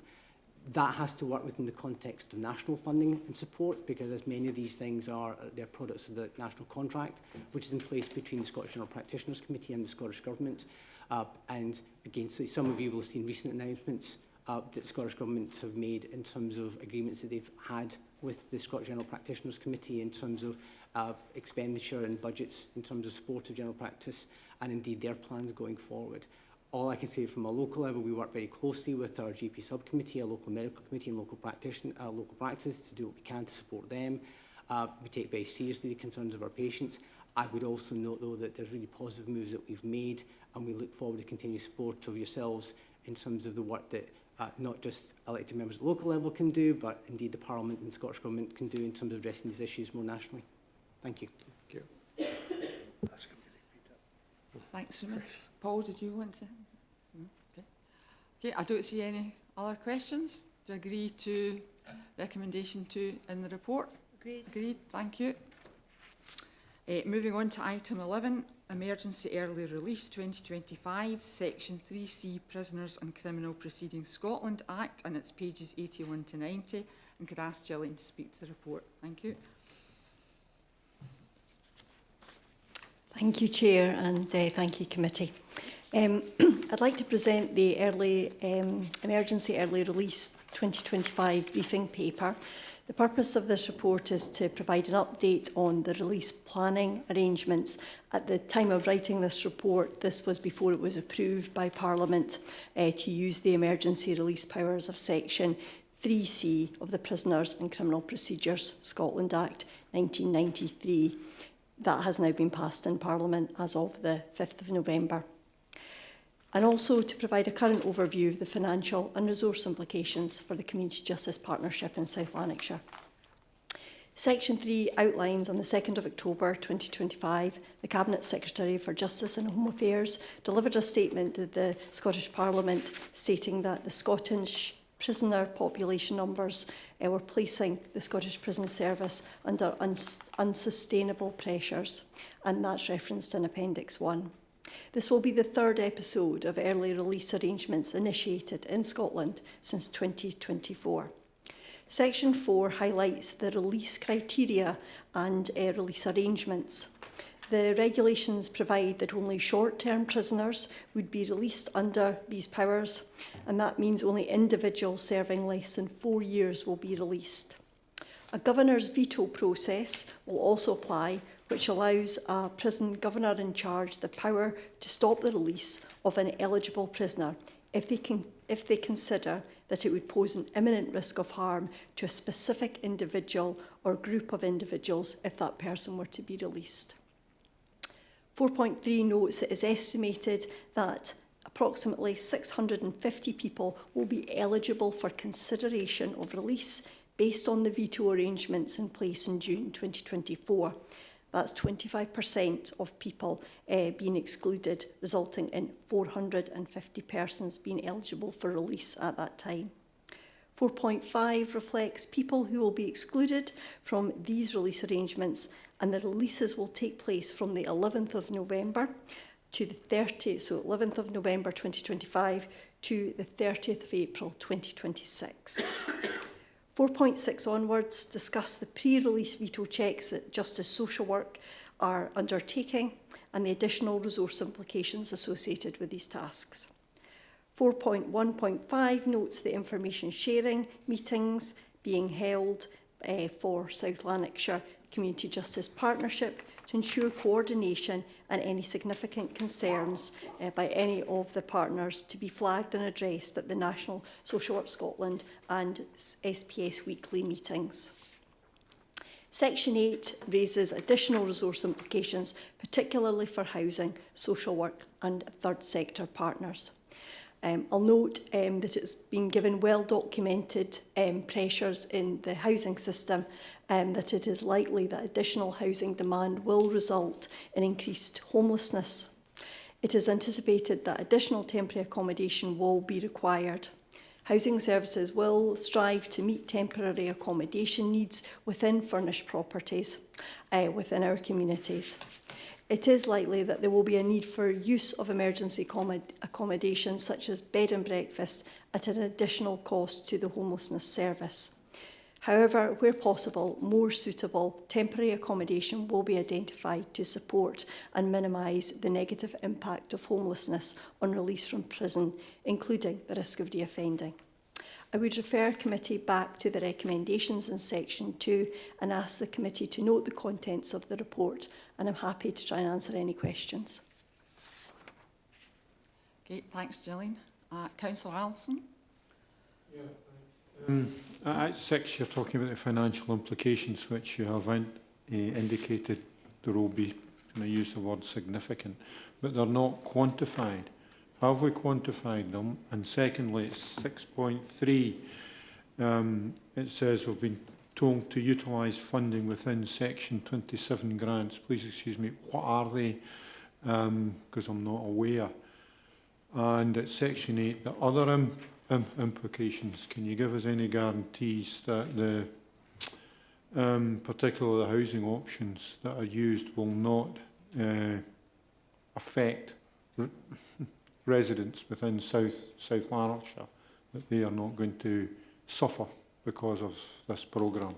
That has to work within the context of national funding and support, because as many of these things are, they're products of the national contract, which is in place between the Scottish General Practitioners Committee and the Scottish Government. And again, so some of you will have seen recent announcements that the Scottish Government have made in terms of agreements that they've had with the Scottish General Practitioners Committee in terms of expenditure and budgets in terms of support of general practice, and indeed their plans going forward. All I can say from a local level, we work very closely with our GP subcommittee, our local medical committee and local practice to do what we can to support them. We take very seriously the concerns of our patients. I would also note, though, that there's really positive moves that we've made, and we look forward to continued support of yourselves in terms of the work that not just elected members at the local level can do, but indeed the Parliament and Scottish Government can do in terms of addressing these issues more nationally. Thank you. Thank you. Thanks, Paul, did you want to? Okay. Okay, I don't see any other questions. Do you agree to recommendation 2 in the report? Agreed. Agreed, thank you. Moving on to item 11, Emergency Early Release 2025, Section 3C, Prisoners and Criminal Proceedings Scotland Act, and it's pages 81 to 90. And could I ask Gillian to speak to the report? Thank you. Thank you, Chair, and thank you, Committee. I'd like to present the Emergency Early Release 2025 briefing paper. The purpose of this report is to provide an update on the release planning arrangements. At the time of writing this report, this was before it was approved by Parliament to use the emergency release powers of Section 3C of the Prisoners and Criminal Procedures Scotland Act 1993. That has now been passed in Parliament as of the 5th of November. And also to provide a current overview of the financial and resource implications for the Community Justice Partnership in South Lanarkshire. Section 3 outlines on the 2nd of October 2025, the Cabinet Secretary for Justice and Home Affairs delivered a statement to the Scottish Parliament stating that the Scottish prisoner population numbers were placing the Scottish Prison Service under unsustainable pressures, and that's referenced in Appendix 1. This will be the third episode of early release arrangements initiated in Scotland since 2024. Section 4 highlights the release criteria and release arrangements. The regulations provide that only short-term prisoners would be released under these powers, and that means only individuals serving less than 4 years will be released. A governor's veto process will also apply, which allows a prison governor in charge the power to stop the release of an eligible prisoner if they consider that it would pose an imminent risk of harm to a specific individual or group of individuals if that person were to be released. 4.3 notes it is estimated that approximately 650 people will be eligible for consideration of release based on the veto arrangements in place in June 2024. That's 25% of people being excluded, resulting in 450 persons being eligible for release at that time. 4.5 reflects people who will be excluded from these release arrangements, and the releases will take place from the 11th of November to the 30th, so 11th of November 2025 to the 30th of April 2026. 4.6 onwards discuss the pre-release veto checks that Justice Social Work are undertaking and the additional resource implications associated with these tasks. 4.1.5 notes the information sharing meetings being held for South Lanarkshire Community Justice Partnership to ensure coordination and any significant concerns by any of the partners to be flagged and addressed at the National Social Work Scotland and SPS weekly meetings. Section 8 raises additional resource implications, particularly for housing, social work and third sector partners. I'll note that it's been given well-documented pressures in the housing system, that it is likely that additional housing demand will result in increased homelessness. It is anticipated that additional temporary accommodation will be required. Housing services will strive to meet temporary accommodation needs within furnished properties within our communities. It is likely that there will be a need for use of emergency accommodation such as bed and breakfast at an additional cost to the homelessness service. However, where possible, more suitable temporary accommodation will be identified to support and minimise the negative impact of homelessness on release from prison, including the risk of reoffending. I would refer committee back to the recommendations in section 2 and ask the committee to note the contents of the report, and I'm happy to try and answer any questions. Okay, thanks, Gillian. Councillor Allison? At 6, you're talking about the financial implications, which you have indicated there will be, and I use the word significant, but they're not quantified. Have we quantified them? And secondly, it's 6.3. It says we've been told to utilise funding within Section 27 grants. Please excuse me, what are they? Because I'm not aware. And at Section 8, the other implications. Can you give us any guarantees that the particularly the housing options that are used will not affect residents within South Lanarkshire, that they are not going to suffer because of this programme?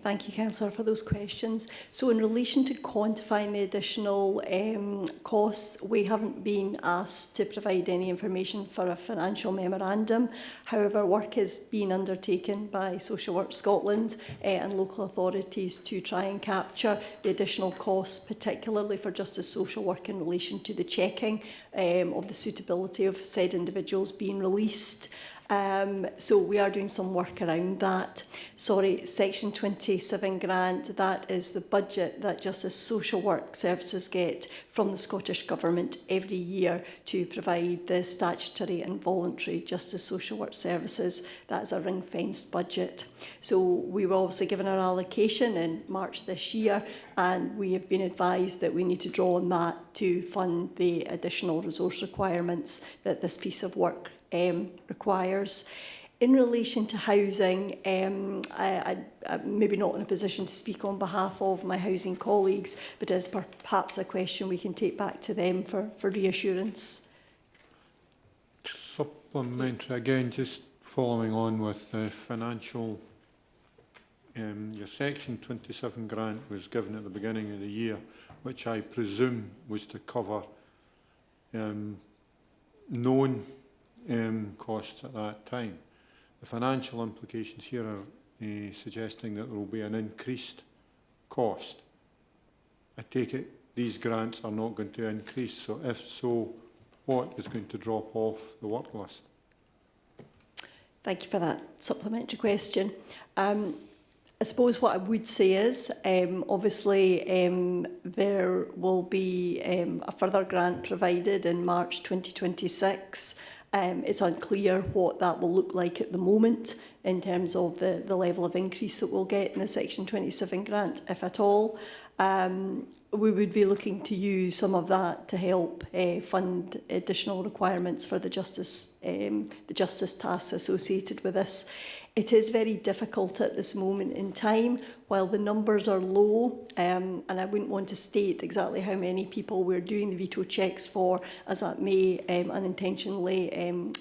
Thank you, Councillor, for those questions. So in relation to quantifying the additional costs, we haven't been asked to provide any information for a financial memorandum. However, work is being undertaken by Social Work Scotland and local authorities to try and capture the additional costs, particularly for justice social work in relation to the checking of the suitability of said individuals being released. So we are doing some work around that. Sorry, Section 27 grant, that is the budget that Justice Social Work Services get from the Scottish Government every year to provide the statutory and voluntary Justice Social Work Services. That is a ring-fenced budget. So we were obviously given our allocation in March this year, and we have been advised that we need to draw on that to fund the additional resource requirements that this piece of work requires. In relation to housing, I'm maybe not in a position to speak on behalf of my housing colleagues, but as perhaps a question we can take back to them for reassurance. Supplementary, again, just following on with the financial, your Section 27 grant was given at the beginning of the year, which I presume was to cover known costs at that time. The financial implications here are suggesting that there will be an increased cost. I take it these grants are not going to increase, so if so, what is going to drop off the work list? Thank you for that supplementary question. I suppose what I would say is, obviously, there will be a further grant provided in March 2026. It's unclear what that will look like at the moment in terms of the level of increase that we'll get in the Section 27 grant, if at all. We would be looking to use some of that to help fund additional requirements for the justice tasks associated with this. It is very difficult at this moment in time. While the numbers are low, and I wouldn't want to state exactly how many people we're doing the veto checks for, as that may unintentionally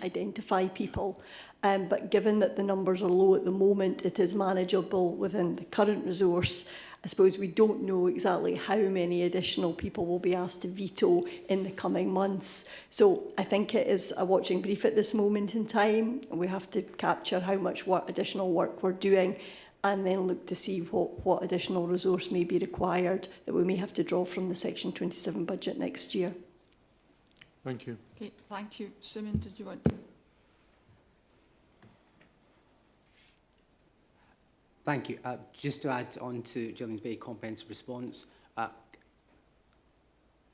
identify people. But given that the numbers are low at the moment, it is manageable within the current resource. I suppose we don't know exactly how many additional people will be asked to veto in the coming months. So I think it is a watching brief at this moment in time. We have to capture how much additional work we're doing and then look to see what additional resource may be required that we may have to draw from the Section 27 budget next year. Thank you. Okay, thank you. Simon, did you want? Thank you. Just to add on to Gillian's very comprehensive response,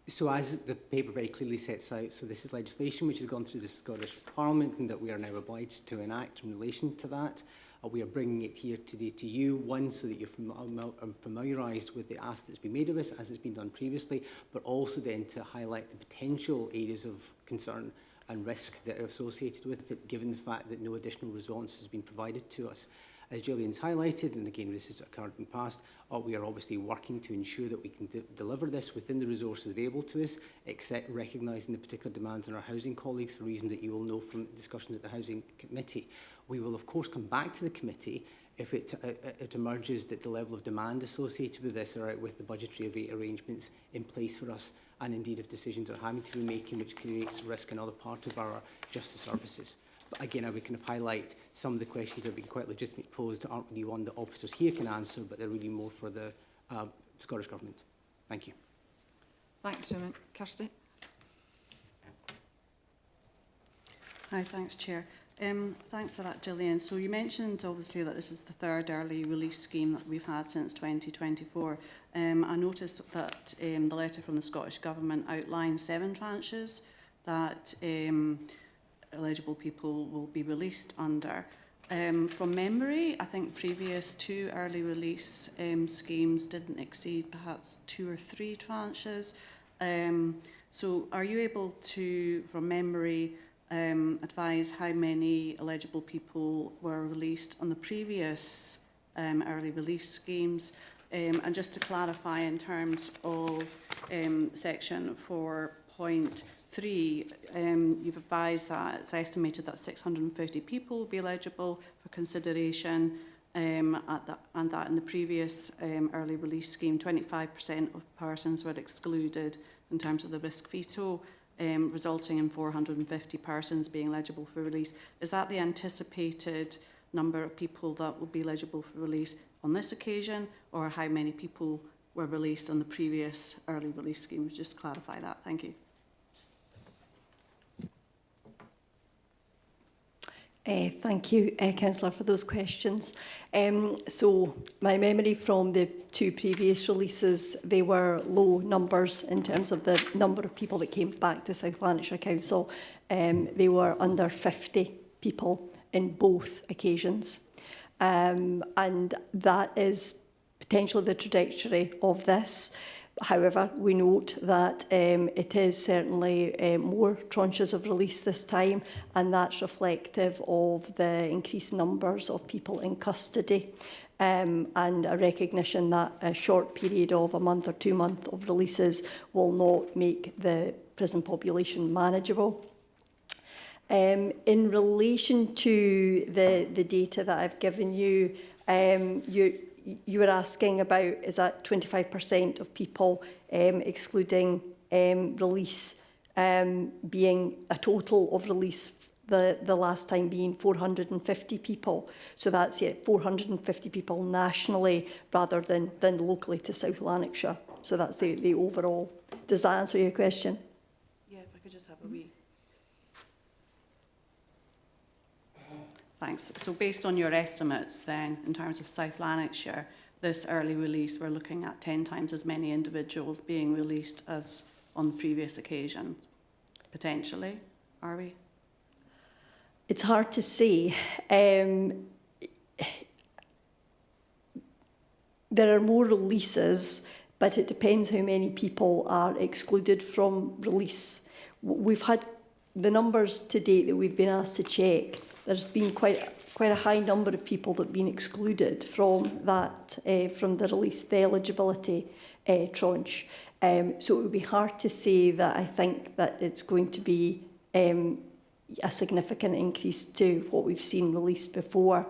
so as the paper very clearly sets out, so this is legislation which has gone through the Scottish Parliament and that we are now obliged to enact in relation to that. We are bringing it here today to you, one, so that you're familiarised with the ask that's been made of us, as it's been done previously, but also then to highlight the potential areas of concern and risk that are associated with it, given the fact that no additional response has been provided to us. As Gillian's highlighted, and again this has occurred in the past, we are obviously working to ensure that we can deliver this within the resources available to us, except recognising the particular demands on our housing colleagues for reasons that you will know from discussions at the Housing Committee. We will of course come back to the committee if it emerges that the level of demand associated with this are out with the budgetary arrangements in place for us, and indeed if decisions are having to be making which creates risk in other parts of our justice services. But again, I would kind of highlight some of the questions that have been quite legitimately posed aren't really one that officers here can answer, but they're really more for the Scottish Government. Thank you. Thanks, Simon. Kirsty? Hi, thanks, Chair. Thanks for that, Gillian. So you mentioned obviously that this is the third early release scheme that we've had since 2024. I noticed that the letter from the Scottish Government outlines 7 tranches that eligible people will be released under. From memory, I think previous 2 early release schemes didn't exceed perhaps 2 or 3 tranches. So are you able to, from memory, advise how many eligible people were released on the previous early release schemes? And just to clarify, in terms of section 4.3, you've advised that it's estimated that 650 people will be eligible for consideration, and that in the previous early release scheme, 25% of persons were excluded in terms of the risk veto, resulting in 450 persons being eligible for release. Is that the anticipated number of people that will be eligible for release on this occasion, or how many people were released on the previous early release scheme? Just clarify that. Thank you. Thank you, Councillor, for those questions. So my memory from the 2 previous releases, they were low numbers in terms of the number of people that came back to South Lanarkshire Council. They were under 50 people in both occasions. And that is potentially the trajectory of this. However, we note that it is certainly more tranches of release this time, and that's reflective of the increased numbers of people in custody, and a recognition that a short period of a month or 2 months of releases will not make the prison population manageable. In relation to the data that I've given you, you were asking about, is that 25% of people excluding release being a total of release, the last time being 450 people. So that's it, 450 people nationally rather than locally to South Lanarkshire. So that's the overall. Does that answer your question? Yeah, if I could just have a wee. Thanks. So based on your estimates then, in terms of South Lanarkshire, this early release, we're looking at 10 times as many individuals being released as on the previous occasion, potentially, are we? It's hard to say. There are more releases, but it depends how many people are excluded from release. We've had the numbers to date that we've been asked to check. There's been quite a high number of people that have been excluded from that, from the release, the eligibility tranche. So it would be hard to say that I think that it's going to be a significant increase to what we've seen released before.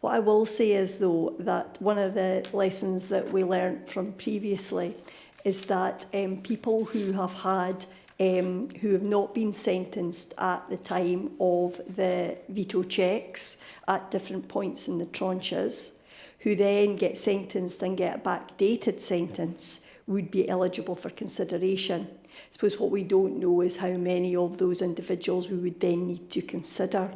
What I will say is, though, that one of the lessons that we learned from previously is that people who have had who have not been sentenced at the time of the veto checks at different points in the tranches, who then get sentenced and get a backdated sentence, would be eligible for consideration. I suppose what we don't know is how many of those individuals we would then need to consider.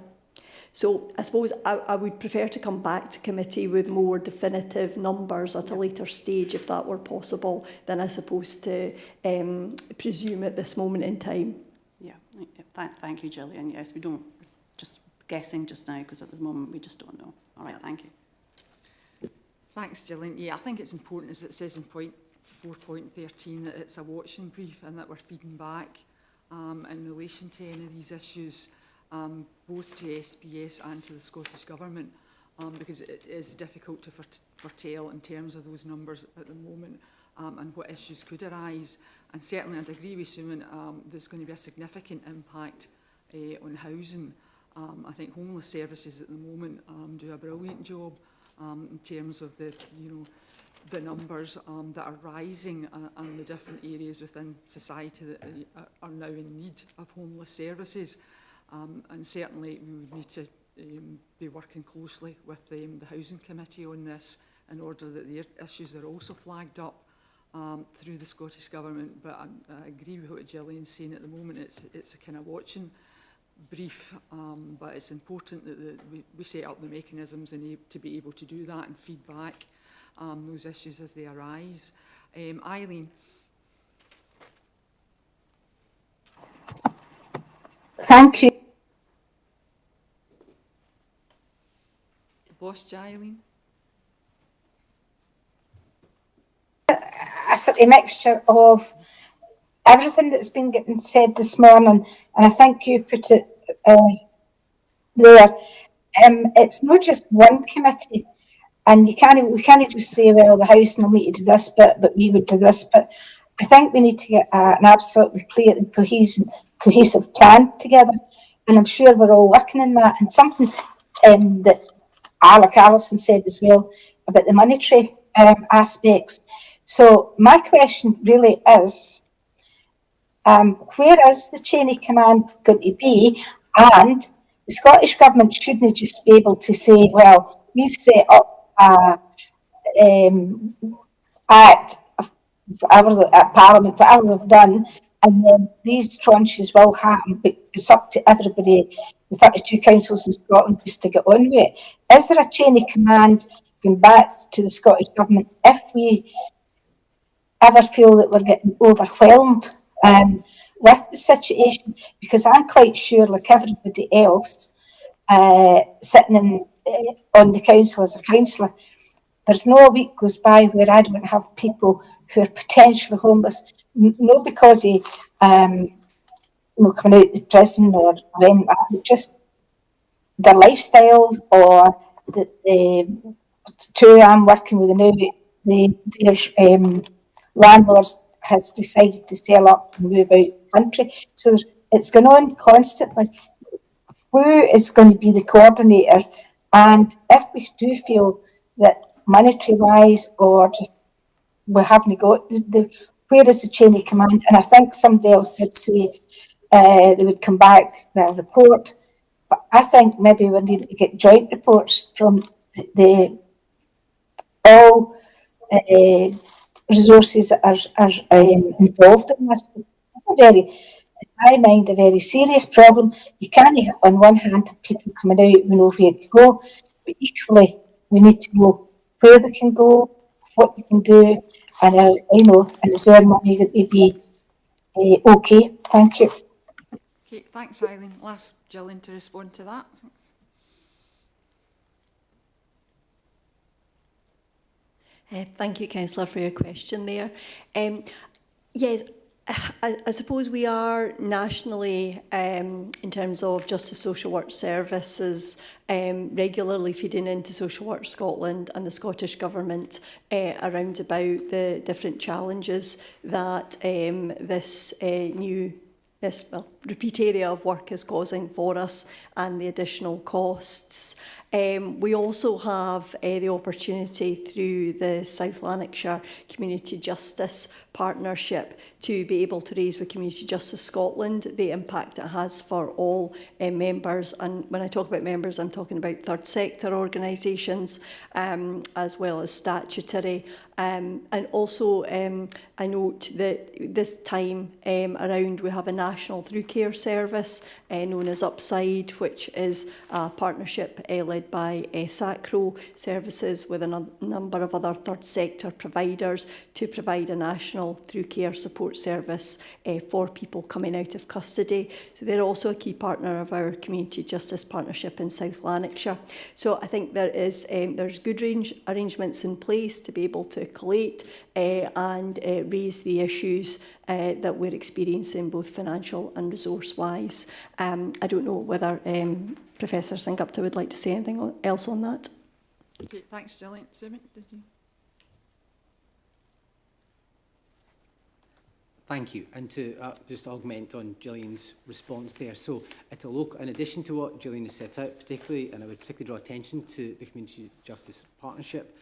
So I suppose I would prefer to come back to committee with more definitive numbers at a later stage, if that were possible, than I suppose to presume at this moment in time. Yeah, thank you, Gillian. Yes, we don't, just guessing just now, because at the moment we just don't know. All right, thank you. Thanks, Gillian. Yeah, I think it's important, as it says in point 4.13, that it's a watching brief and that we're feeding back in relation to any of these issues, both to SPS and to the Scottish Government, because it is difficult to foretell in terms of those numbers at the moment and what issues could arise. And certainly I'd agree with Suman, there's going to be a significant impact on housing. I think homeless services at the moment do a brilliant job in terms of the, the numbers that are rising and the different areas within society that are now in need of homeless services. And certainly we would need to be working closely with the Housing Committee on this in order that their issues are also flagged up through the Scottish Government. But I agree with what Gillian's saying at the moment. It's a kind of watching brief, but it's important that we set up the mechanisms to be able to do that and feed back those issues as they arise. Eileen. Thank you. Lost you, Eileen? A sort of mixture of everything that's been getting said this morning, and I think you put it there. It's not just one committee, and we can't just say, well, the House will need to do this bit, but we would do this. But I think we need to get an absolutely clear and cohesive plan together, and I'm sure we're all working on that. And something that Alec Allison said as well about the monetary aspects. So my question really is, where is the chain of command going to be? And the Scottish Government shouldn't just be able to say, well, we've set up a act at Parliament, whatever they've done, and then these tranches will happen, but it's up to everybody, the 32 councils in Scotland, just to get on with it. Is there a chain of command going back to the Scottish Government if we ever feel that we're getting overwhelmed with the situation? Because I'm quite sure, like everybody else sitting on the council as a councillor, there's no week goes by where I don't have people who are potentially homeless, not because of coming out of prison or anything, just their lifestyles, or the two I'm working with now, their landlords has decided to sell up and move out country. So it's going on constantly. Who is going to be the coordinator? And if we do feel that monetary-wise or just we haven't got where is the chain of command? And I think somebody else did say they would come back with a report. But I think maybe we need to get joint reports from all resources that are involved in this. It's in my mind, a very serious problem. You can't, on one hand, have people coming out, we know where to go, but equally, we need to know where they can go, what they can do, and and is our money going to be okay? Thank you. Okay, thanks, Eileen. I'll ask Gillian to respond to that. Thank you, Councillor, for your question there. Yes, I suppose we are nationally, in terms of Justice Social Work Services, regularly feeding into Social Work Scotland and the Scottish Government around about the different challenges that this repeat area of work is causing for us and the additional costs. We also have the opportunity through the South Lanarkshire Community Justice Partnership to be able to raise with Community Justice Scotland the impact it has for all members. And when I talk about members, I'm talking about third sector organisations as well as statutory. And also I note that this time around we have a national through care service known as Upside, which is a partnership led by SACRO Services with a number of other third sector providers to provide a national through care support service for people coming out of custody. So they're also a key partner of our Community Justice Partnership in South Lanarkshire. So I think there's good arrangements in place to be able to collate and raise the issues that we're experiencing, both financial and resource-wise. I don't know whether Professor Singupta would like to say anything else on that. Okay, thanks, Gillian. Sumit, did you? Thank you. And to just augment on Gillian's response there. So at a local, in addition to what Gillian has set out, particularly, and I would particularly draw attention to the Community Justice Partnership,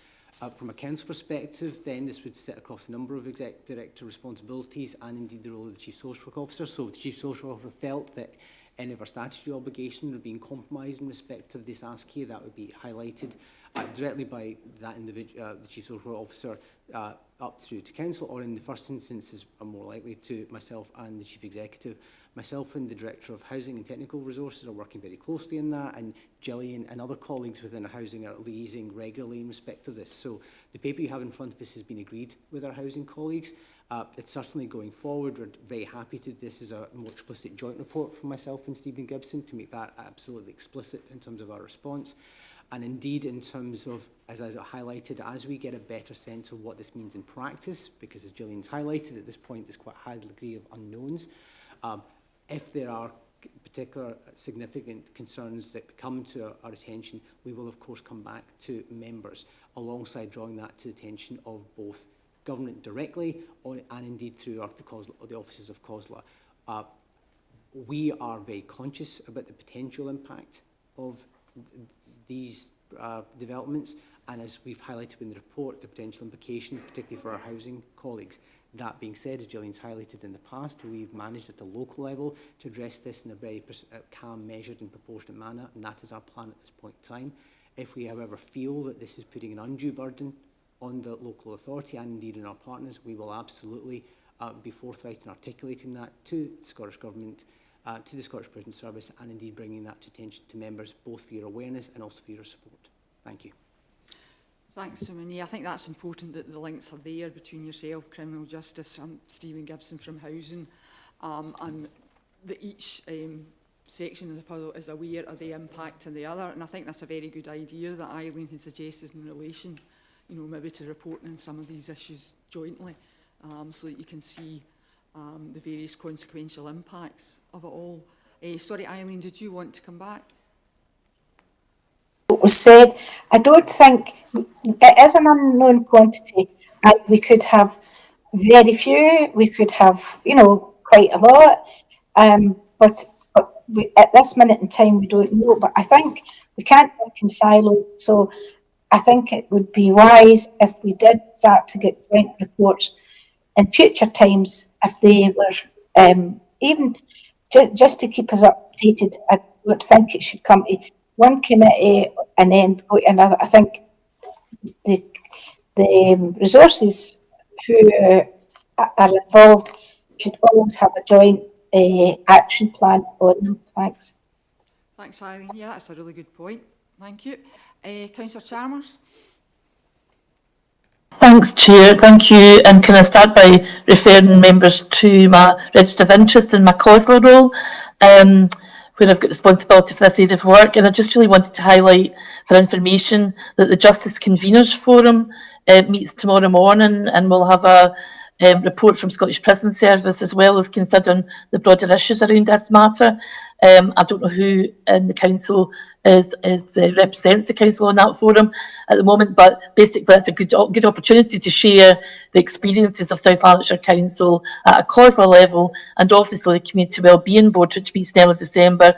from a council perspective, then this would sit across a number of exec director responsibilities and indeed the role of the Chief Social Work Officer. So if the Chief Social Worker felt that any of our statutory obligations were being compromised in respect of this ASCII, that would be highlighted directly by that individual, the Chief Social Work Officer, up through to Council, or in the first instance is more likely to myself and the Chief Executive. Myself and the Director of Housing and Technical Resources are working very closely in that, and Gillian and other colleagues within our housing are liaising regularly in respect of this. So the paper you have in front of us has been agreed with our housing colleagues. It's certainly going forward. We're very happy to. This is a more explicit joint report from myself and Stephen Gibson to make that absolutely explicit in terms of our response. And indeed, in terms of, as I highlighted, as we get a better sense of what this means in practice, because as Gillian's highlighted, at this point there's quite a high degree of unknowns. If there are particular significant concerns that come to our attention, we will of course come back to members, alongside drawing that to the attention of both government directly and indeed through the offices of COSLA. We are very conscious about the potential impact of these developments, and as we've highlighted in the report, the potential implication, particularly for our housing colleagues. That being said, as Gillian's highlighted in the past, we've managed at the local level to address this in a very calm, measured and proportionate manner, and that is our plan at this point in time. If we, however, feel that this is putting an undue burden on the local authority and indeed on our partners, we will absolutely be forthright in articulating that to the Scottish Government, to the Scottish Prison Service, and indeed bringing that to attention to members, both for your awareness and also for your support. Thank you. Thanks, Simone. I think that's important that the links are there between yourself, Criminal Justice, and Stephen Gibson from Housing, and that each section of the puzzle is aware of the impact on the other. And I think that's a very good idea that Eileen had suggested in relation, maybe to reporting on some of these issues jointly, so that you can see the various consequential impacts of it all. Sorry, Eileen, did you want to come back? What was said, I don't think it is an unknown quantity, and we could have very few, we could have, quite a lot, but at this minute in time we don't know. But I think we can't work in silos, so I think it would be wise if we did start to get joint reports in future times, if they were even just to keep us updated. I don't think it should come to one committee and then go to another. I think the resources who are involved should always have a joint action plan on them. Thanks. Thanks, Eileen. Yeah, that's a really good point. Thank you. Councillor Chalmers. Thanks, Chair. Thank you. And can I start by referring members to my register of interest in my COSLA role, where I've got responsibility for this area of work. And I just really wanted to highlight for information that the Justice Conveners Forum meets tomorrow morning, and we'll have a report from Scottish Prison Service, as well as considering the broader issues around this matter. I don't know who in the council represents the council on that forum at the moment, but basically it's a good opportunity to share the experiences of South Lanarkshire Council at a COSLA level, and obviously the Community Wellbeing Board, which meets in early December,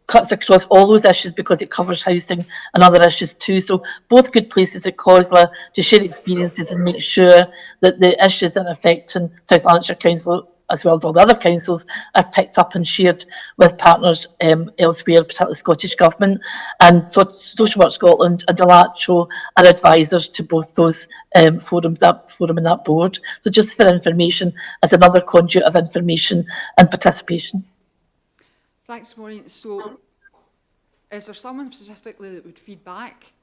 cuts across all those issues because it covers housing and other issues too. So both good places at COSLA to share experiences and make sure that the issues that are affecting South Lanarkshire Council, as well as all the other councils, are picked up and shared with partners elsewhere, particularly the Scottish Government. And so Social Work Scotland and DELATRO are advisors to both those forum and that board. So just for information, as another conduit of information and participation. Thanks, Maureen. So is there someone specifically that would feed back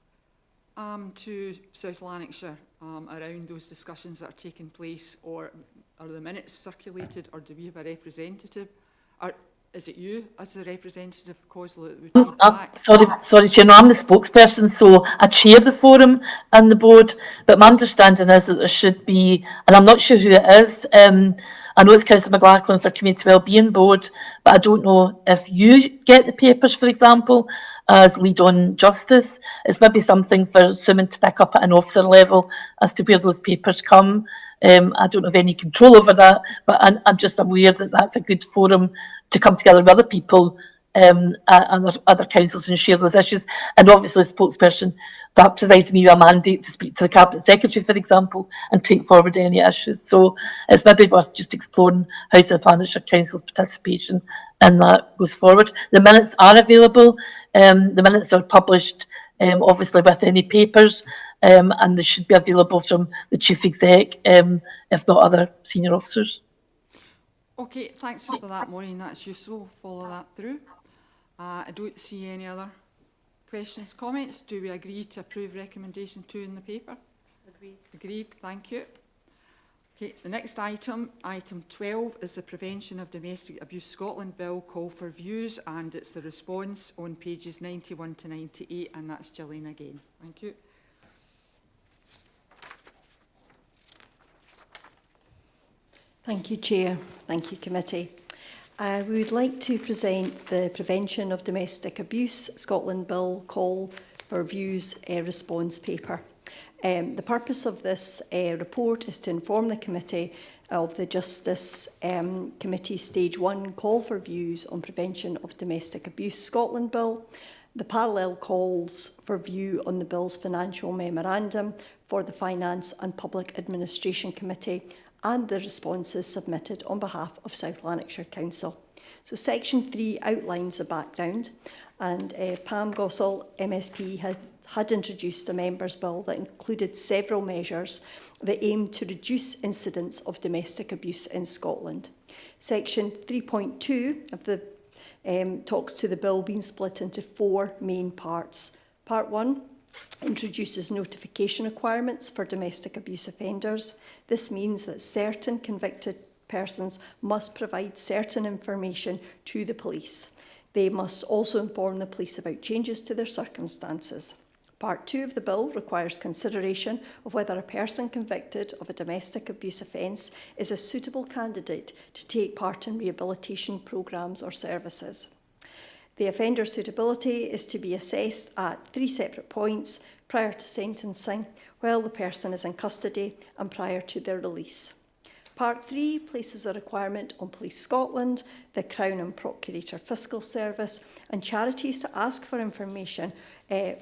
to South Lanarkshire around those discussions that are taking place, or are the minutes circulated, or do we have a representative? Or is it you as the representative of COSLA that would feed back? Sorry, Chair, no, I'm the spokesperson, so I chair the forum and the board, but my understanding is that there should be, and I'm not sure who it is, I know it's Councillor McLachlan for Community Wellbeing Board, but I don't know if you get the papers, for example, as lead on justice. It's maybe something for someone to pick up at an officer level as to where those papers come. I don't have any control over that, but I'm just aware that that's a good forum to come together with other people and other councils and share those issues. And obviously, as spokesperson, that provides me with a mandate to speak to the Cabinet Secretary, for example, and take forward any issues. So it's maybe worth just exploring how South Lanarkshire Council's participation in that goes forward. The minutes are available. The minutes are published, obviously, with any papers, and they should be available from the Chief Exec, if not other senior officers. Okay, thanks for that, Maureen. That's useful. Follow that through. I don't see any other questions, comments. Do we agree to approve recommendation 2 in the paper? Agreed. Agreed, thank you. Okay, the next item, item 12, is the Prevention of Domestic Abuse Scotland Bill call for views, and it's the response on pages 91 to 98, and that's Gillian again. Thank you. Thank you, Chair. Thank you, Committee. We would like to present the Prevention of Domestic Abuse Scotland Bill call for views response paper. The purpose of this report is to inform the Committee of the Justice Committee Stage 1 call for views on Prevention of Domestic Abuse Scotland Bill, the parallel calls for view on the Bill's financial memorandum for the Finance and Public Administration Committee, and the responses submitted on behalf of South Lanarkshire Council. So Section 3 outlines the background, and Pam Gossel, MSP, had introduced a members' bill that included several measures that aimed to reduce incidents of domestic abuse in Scotland. Section 3.2 of the talks to the bill being split into 4 main parts. Part 1 introduces notification requirements for domestic abuse offenders. This means that certain convicted persons must provide certain information to the police. They must also inform the police about changes to their circumstances. Part 2 of the bill requires consideration of whether a person convicted of a domestic abuse offence is a suitable candidate to take part in rehabilitation programmes or services. The offender suitability is to be assessed at 3 separate points: prior to sentencing, while the person is in custody, and prior to their release. Part 3 places a requirement on Police Scotland, the Crown and Procurator Fiscal Service, and charities to ask for information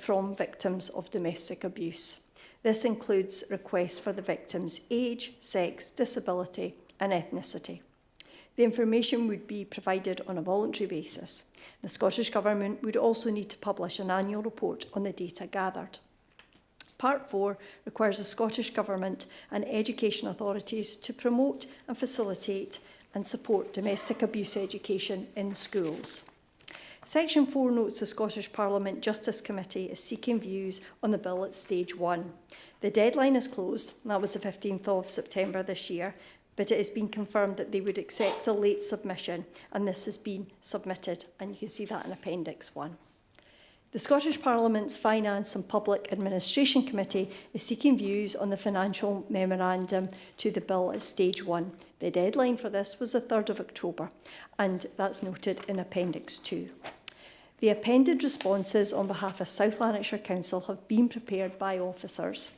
from victims of domestic abuse. This includes requests for the victim's age, sex, disability, and ethnicity. The information would be provided on a voluntary basis. The Scottish Government would also need to publish an annual report on the data gathered. Part 4 requires the Scottish Government and education authorities to promote and facilitate and support domestic abuse education in schools. Section 4 notes the Scottish Parliament Justice Committee is seeking views on the bill at stage 1. The deadline is closed, and that was the 15th of September this year, but it has been confirmed that they would accept a late submission, and this has been submitted, and you can see that in Appendix 1. The Scottish Parliament's Finance and Public Administration Committee is seeking views on the financial memorandum to the bill at stage 1. The deadline for this was the 3rd of October, and that's noted in Appendix 2. The appended responses on behalf of South Lanarkshire Council have been prepared by officers,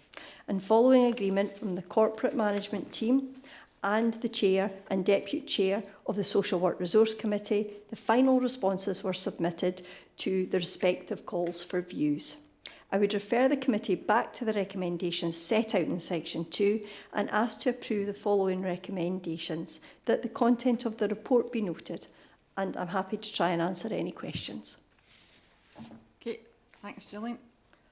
and following agreement from the corporate management team and the Chair and Deputy Chair of the Social Work Resource Committee, the final responses were submitted to the respective calls for views. I would refer the committee back to the recommendations set out in Section 2 and ask to approve the following recommendations: that the content of the report be noted, and I'm happy to try and answer any questions. Okay, thanks, Gillian.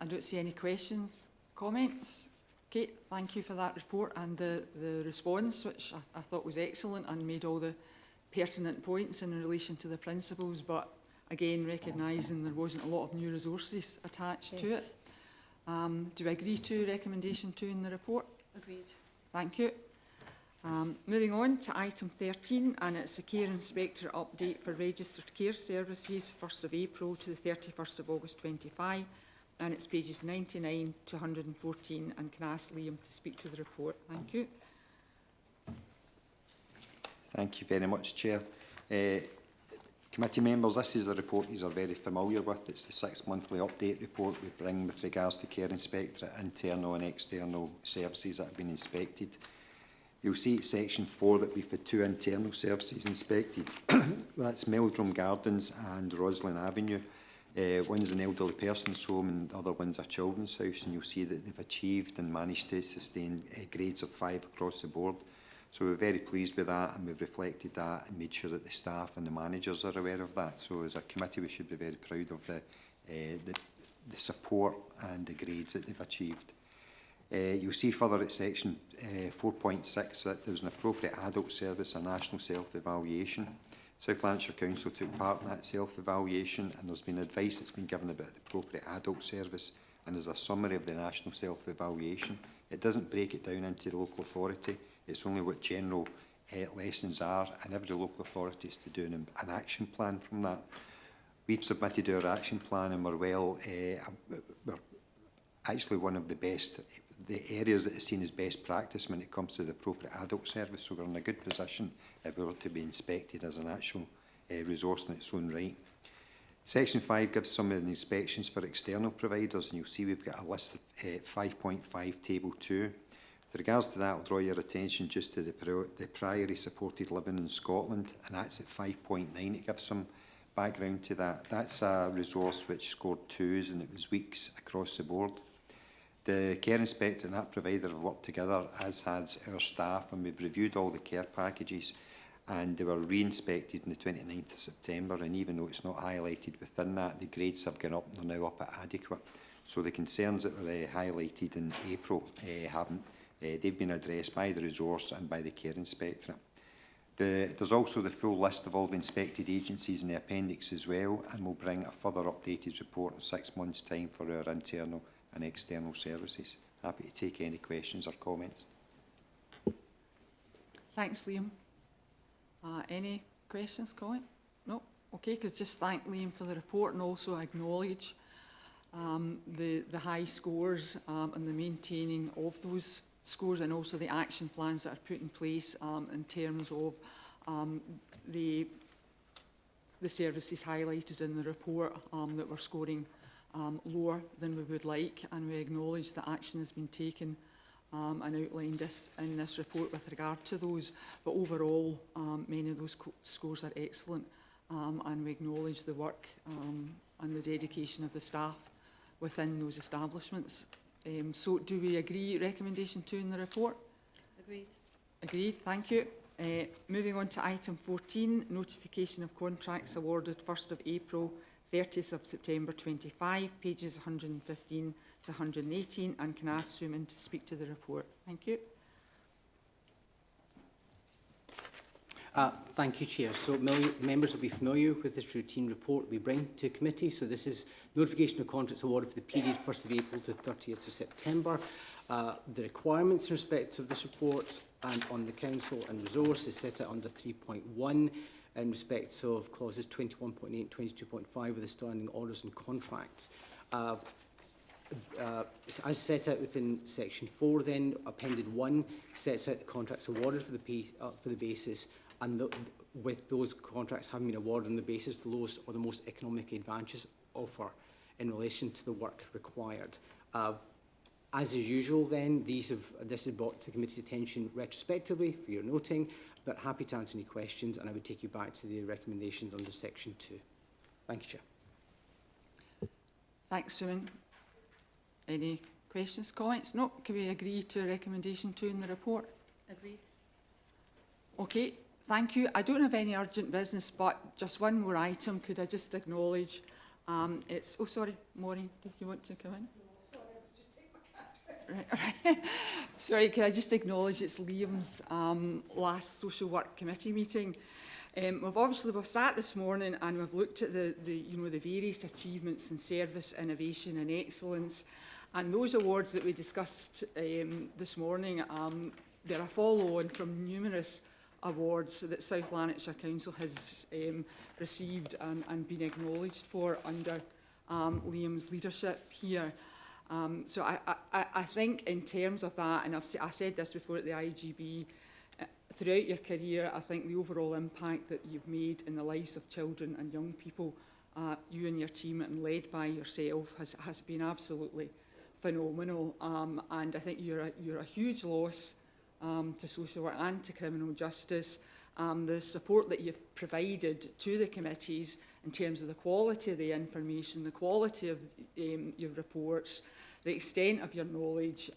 I don't see any questions, comments. Okay, thank you for that report and the response, which I thought was excellent and made all the pertinent points in relation to the principles, but again, recognising there wasn't a lot of new resources attached to it. Do we agree to recommendation 2 in the report? Agreed. Thank you. Moving on to item 13, and it's the Care Inspector update for registered care services, 1st of April to the 31st of August 25. And it's pages 99 to 114, and can I ask Liam to speak to the report? Thank you. Thank you very much, Chair. Committee members, this is a report you are very familiar with. It's the 6 monthly update report we bring with regards to Care Inspectorate internal and external services that have been inspected. You'll see at Section 4 that we've had 2 internal services inspected. That's Meldrum Gardens and Roslyn Avenue. One's an elderly person's home and the other one's a children's house, and you'll see that they've achieved and managed to sustain grades of 5 across the board. So we're very pleased with that, and we've reflected that and made sure that the staff and the managers are aware of that. So as a committee we should be very proud of the support and the grades that they've achieved. You'll see further at section 4.6 that there was an appropriate adult service, a national self-evaluation. South Lanarkshire Council took part in that self-evaluation, and there's been advice that's been given about the appropriate adult service, and there's a summary of the national self-evaluation. It doesn't break it down into the local authority, it's only what general lessons are, and every local authority is to do an action plan from that. We've submitted our action plan, and we're actually one of the areas that is seen as best practice when it comes to the appropriate adult service, so we're in a good position if we were to be inspected as an actual resource in its own right. Section 5 gives some of the inspections for external providers, and you'll see we've got a list of 5.5 table 2. With regards to that, I'll draw your attention just to the Priory Supported Living in Scotland, and that's at 5.9. It gives some background to that. That's a resource which scored 2s, and it was weeks across the board. The care inspector and that provider have worked together, as has our staff, and we've reviewed all the care packages, and they were re-inspected on the 29th of September, and even though it's not highlighted within that, the grades have gone up and they're now up at adequate. So the concerns that were highlighted in April haven't. They've been addressed by the resource and by the care inspectorate. There's also the full list of all the inspected agencies in the appendix as well, and we'll bring a further updated report in 6 months' time for our internal and external services. Happy to take any questions or comments. Thanks, Liam. Any questions, comment? No? Okay, could just thank Liam for the report and also acknowledge the high scores and the maintaining of those scores, and also the action plans that are put in place in terms of the services highlighted in the report that we're scoring lower than we would like, and we acknowledge that action has been taken and outlined in this report with regard to those. But overall, many of those scores are excellent, and we acknowledge the work and the dedication of the staff within those establishments. So do we agree recommendation 2 in the report? Agreed. Agreed, thank you. Moving on to item 14, notification of contracts awarded 1st of April, 30th of September 25, pages 115 to 118, and can I ask Suman to speak to the report? Thank you. Thank you, Chair. So members will be familiar with this routine report we bring to committee. So this is notification of contracts awarded for the period 1st of April to 30th of September. The requirements in respect of this report and on the Council and Resource is set out under 3.1 in respect of clauses 21.8 and 22.5 of the standing orders and contracts. As set out within section 4, then appended 1 sets out the contracts awarded for the basis, and with those contracts having been awarded on the basis, the lowest or the most economically advantageous offer in relation to the work required. As is usual, then this is brought to the committee's attention retrospectively for your noting, but happy to answer any questions, and I would take you back to the recommendations under section 2. Thank you, Chair. Thanks, Suman. Any questions, comments? No. Can we agree to recommendation 2 in the report? Agreed. Okay, thank you. I don't have any urgent business, but just one more item. Could I just acknowledge it's... Oh, sorry, Maureen, did you want to come in? No, sorry, I'll just take my card. Right. Sorry, can I just acknowledge it's Liam's last social work committee meeting. We've sat this morning and we've looked at the various achievements in service, innovation and excellence, and those awards that we discussed this morning, they're a follow-on from numerous awards that South Lanarkshire Council has received and been acknowledged for under Liam's leadership here. So I think in terms of that, and I said this before at the IGB, throughout your career, I think the overall impact that you've made in the lives of children and young people, you and your team, and led by yourself, has been absolutely phenomenal. And I think you're a huge loss to social work and to criminal justice. The support that you've provided to the committees in terms of the quality of the information, the quality of your reports, the extent of your knowledge,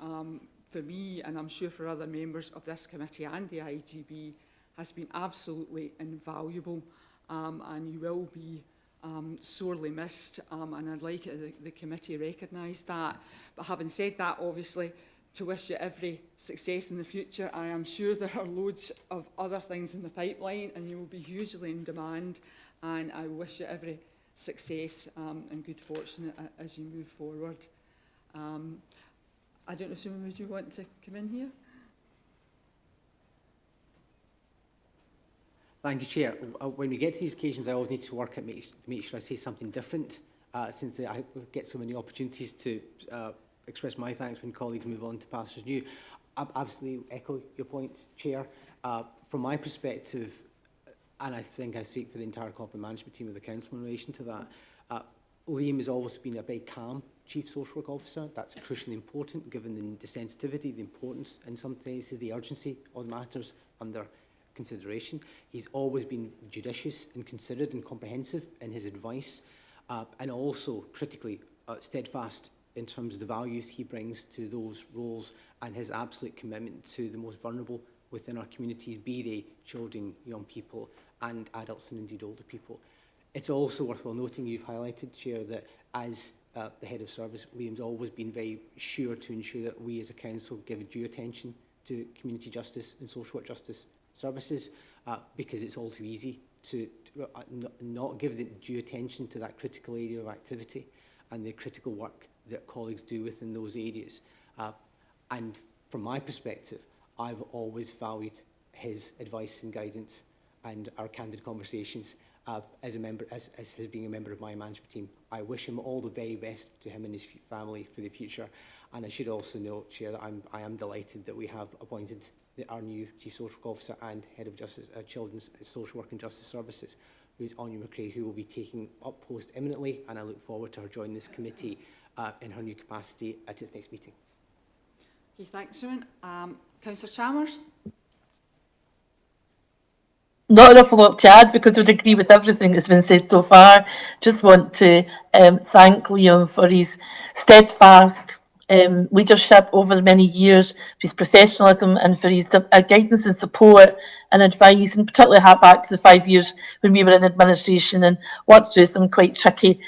for me, and I'm sure for other members of this committee and the IGB, has been absolutely invaluable, and you will be sorely missed, and I'd like the committee recognise that. But having said that, obviously, to wish you every success in the future. I am sure there are loads of other things in the pipeline and you will be hugely in demand, and I wish you every success and good fortune as you move forward. I don't know, Simon, would you want to come in here? Thank you, Chair. When we get to these occasions, I always need to work at make sure I say something different, since I get so many opportunities to express my thanks when colleagues move on to pastures new. I absolutely echo your point, Chair. From my perspective, and I think I speak for the entire corporate management team of the Council in relation to that, Liam has always been a very calm Chief Social Work Officer. That's crucially important, given the sensitivity, the importance, and sometimes the urgency of matters under consideration. He's always been judicious and considered and comprehensive in his advice, and also critically steadfast in terms of the values he brings to those roles and his absolute commitment to the most vulnerable within our communities, be they children, young people and adults, and indeed older people. It's also worthwhile noting, you've highlighted, Chair, that as the head of service, Liam's always been very sure to ensure that we as a council give due attention to community justice and social work justice services, because it's all too easy to not give the due attention to that critical area of activity and the critical work that colleagues do within those areas. And from my perspective, I've always valued his advice and guidance and our candid conversations as his being a member of my management team. I wish him all the very best, to him and his family, for the future. And I should also note, Chair, that I am delighted that we have appointed our new Chief Social Work Officer and Head of Justice, Children's Social Work and Justice Services, who's Anya McRae, who will be taking up post imminently, and I look forward to her joining this committee in her new capacity at its next meeting. Okay, thanks, Simon. Councillor Chalmers? Not enough lot to add because I would agree with everything that's been said so far. Just want to thank Liam for his steadfast leadership over many years, for his professionalism and for his guidance and support and advice, and particularly hark back to the 5 years when we were in administration and worked through some quite tricky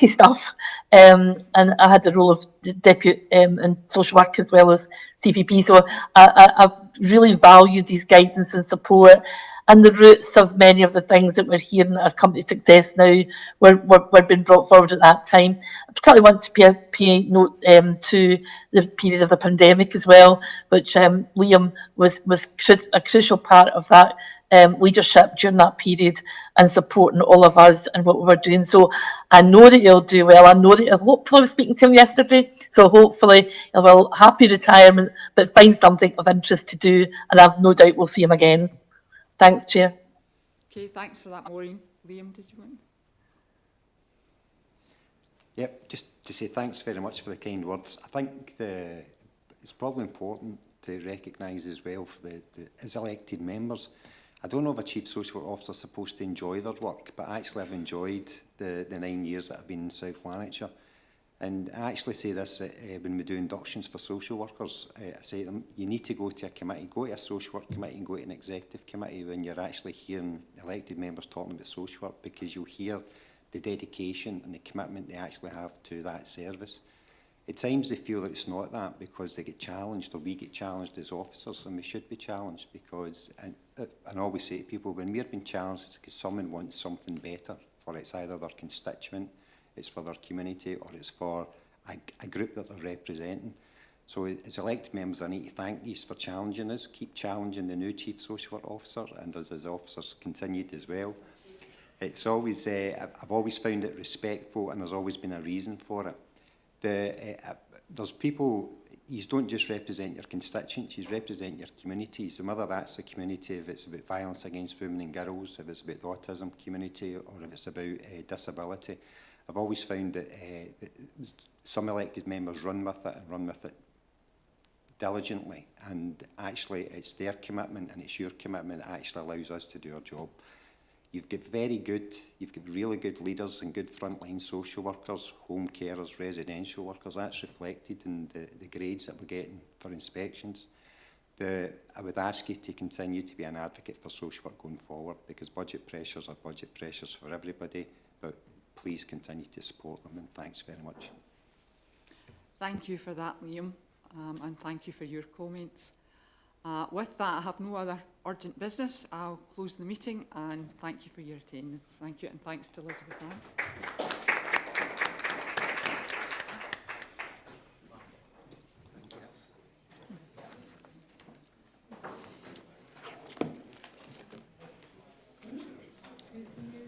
stuff. And I had the role of deputy in social work as well as CPP, so I really valued his guidance and support. And the roots of many of the things that we're hearing that are coming to success now were being brought forward at that time. I particularly want to pay note to the period of the pandemic as well, which Liam was a crucial part of that leadership during that period and supporting all of us and what we were doing. So I know that he'll do well. I know that hopefully I was speaking to him yesterday, so hopefully he'll have a happy retirement, but find something of interest to do, and I've no doubt we'll see him again. Thanks, Chair. Okay, thanks for that, Maureen. Liam, did you want? Yep, just to say thanks very much for the kind words. I think it's probably important to recognise as well for as elected members, I don't know if a Chief Social Work Officer is supposed to enjoy their work, but actually I've enjoyed the 9 years that I've been in South Lanarkshire. And I actually say this when we do inductions for social workers. I say to them, you need to go to a committee, go to a social work committee and go to an executive committee when you're actually hearing elected members talking about social work, because you'll hear the dedication and the commitment they actually have to that service. At times they feel that it's not that because they get challenged, or we get challenged as officers, and we should be challenged because, and I always say to people, when we're being challenged, it's because someone wants something better, for it's either their constituent, it's for their community, or it's for a group that they're representing. So as elected members, I need to thank you for challenging us, keep challenging the new Chief Social Work Officer, and us as officers continued as well. It's always, I've always found it respectful, and there's always been a reason for it. There's people, you don't just represent your constituents, you represent your communities, and whether that's the community, if it's about violence against women and girls, if it's about the autism community, or if it's about disability. I've always found that some elected members run with it and run with it diligently, and actually it's their commitment and it's your commitment that actually allows us to do our job. You've got really good leaders and good frontline social workers, home carers, residential workers. That's reflected in the grades that we're getting for inspections. I would ask you to continue to be an advocate for social work going forward, because budget pressures are budget pressures for everybody, but please continue to support them, and thanks very much. Thank you for that, Liam. and thank you for your comments. With that, I have no other urgent business. I'll close the meeting and thank you for your attendance. Thank you, and thanks to Elizabeth Ann.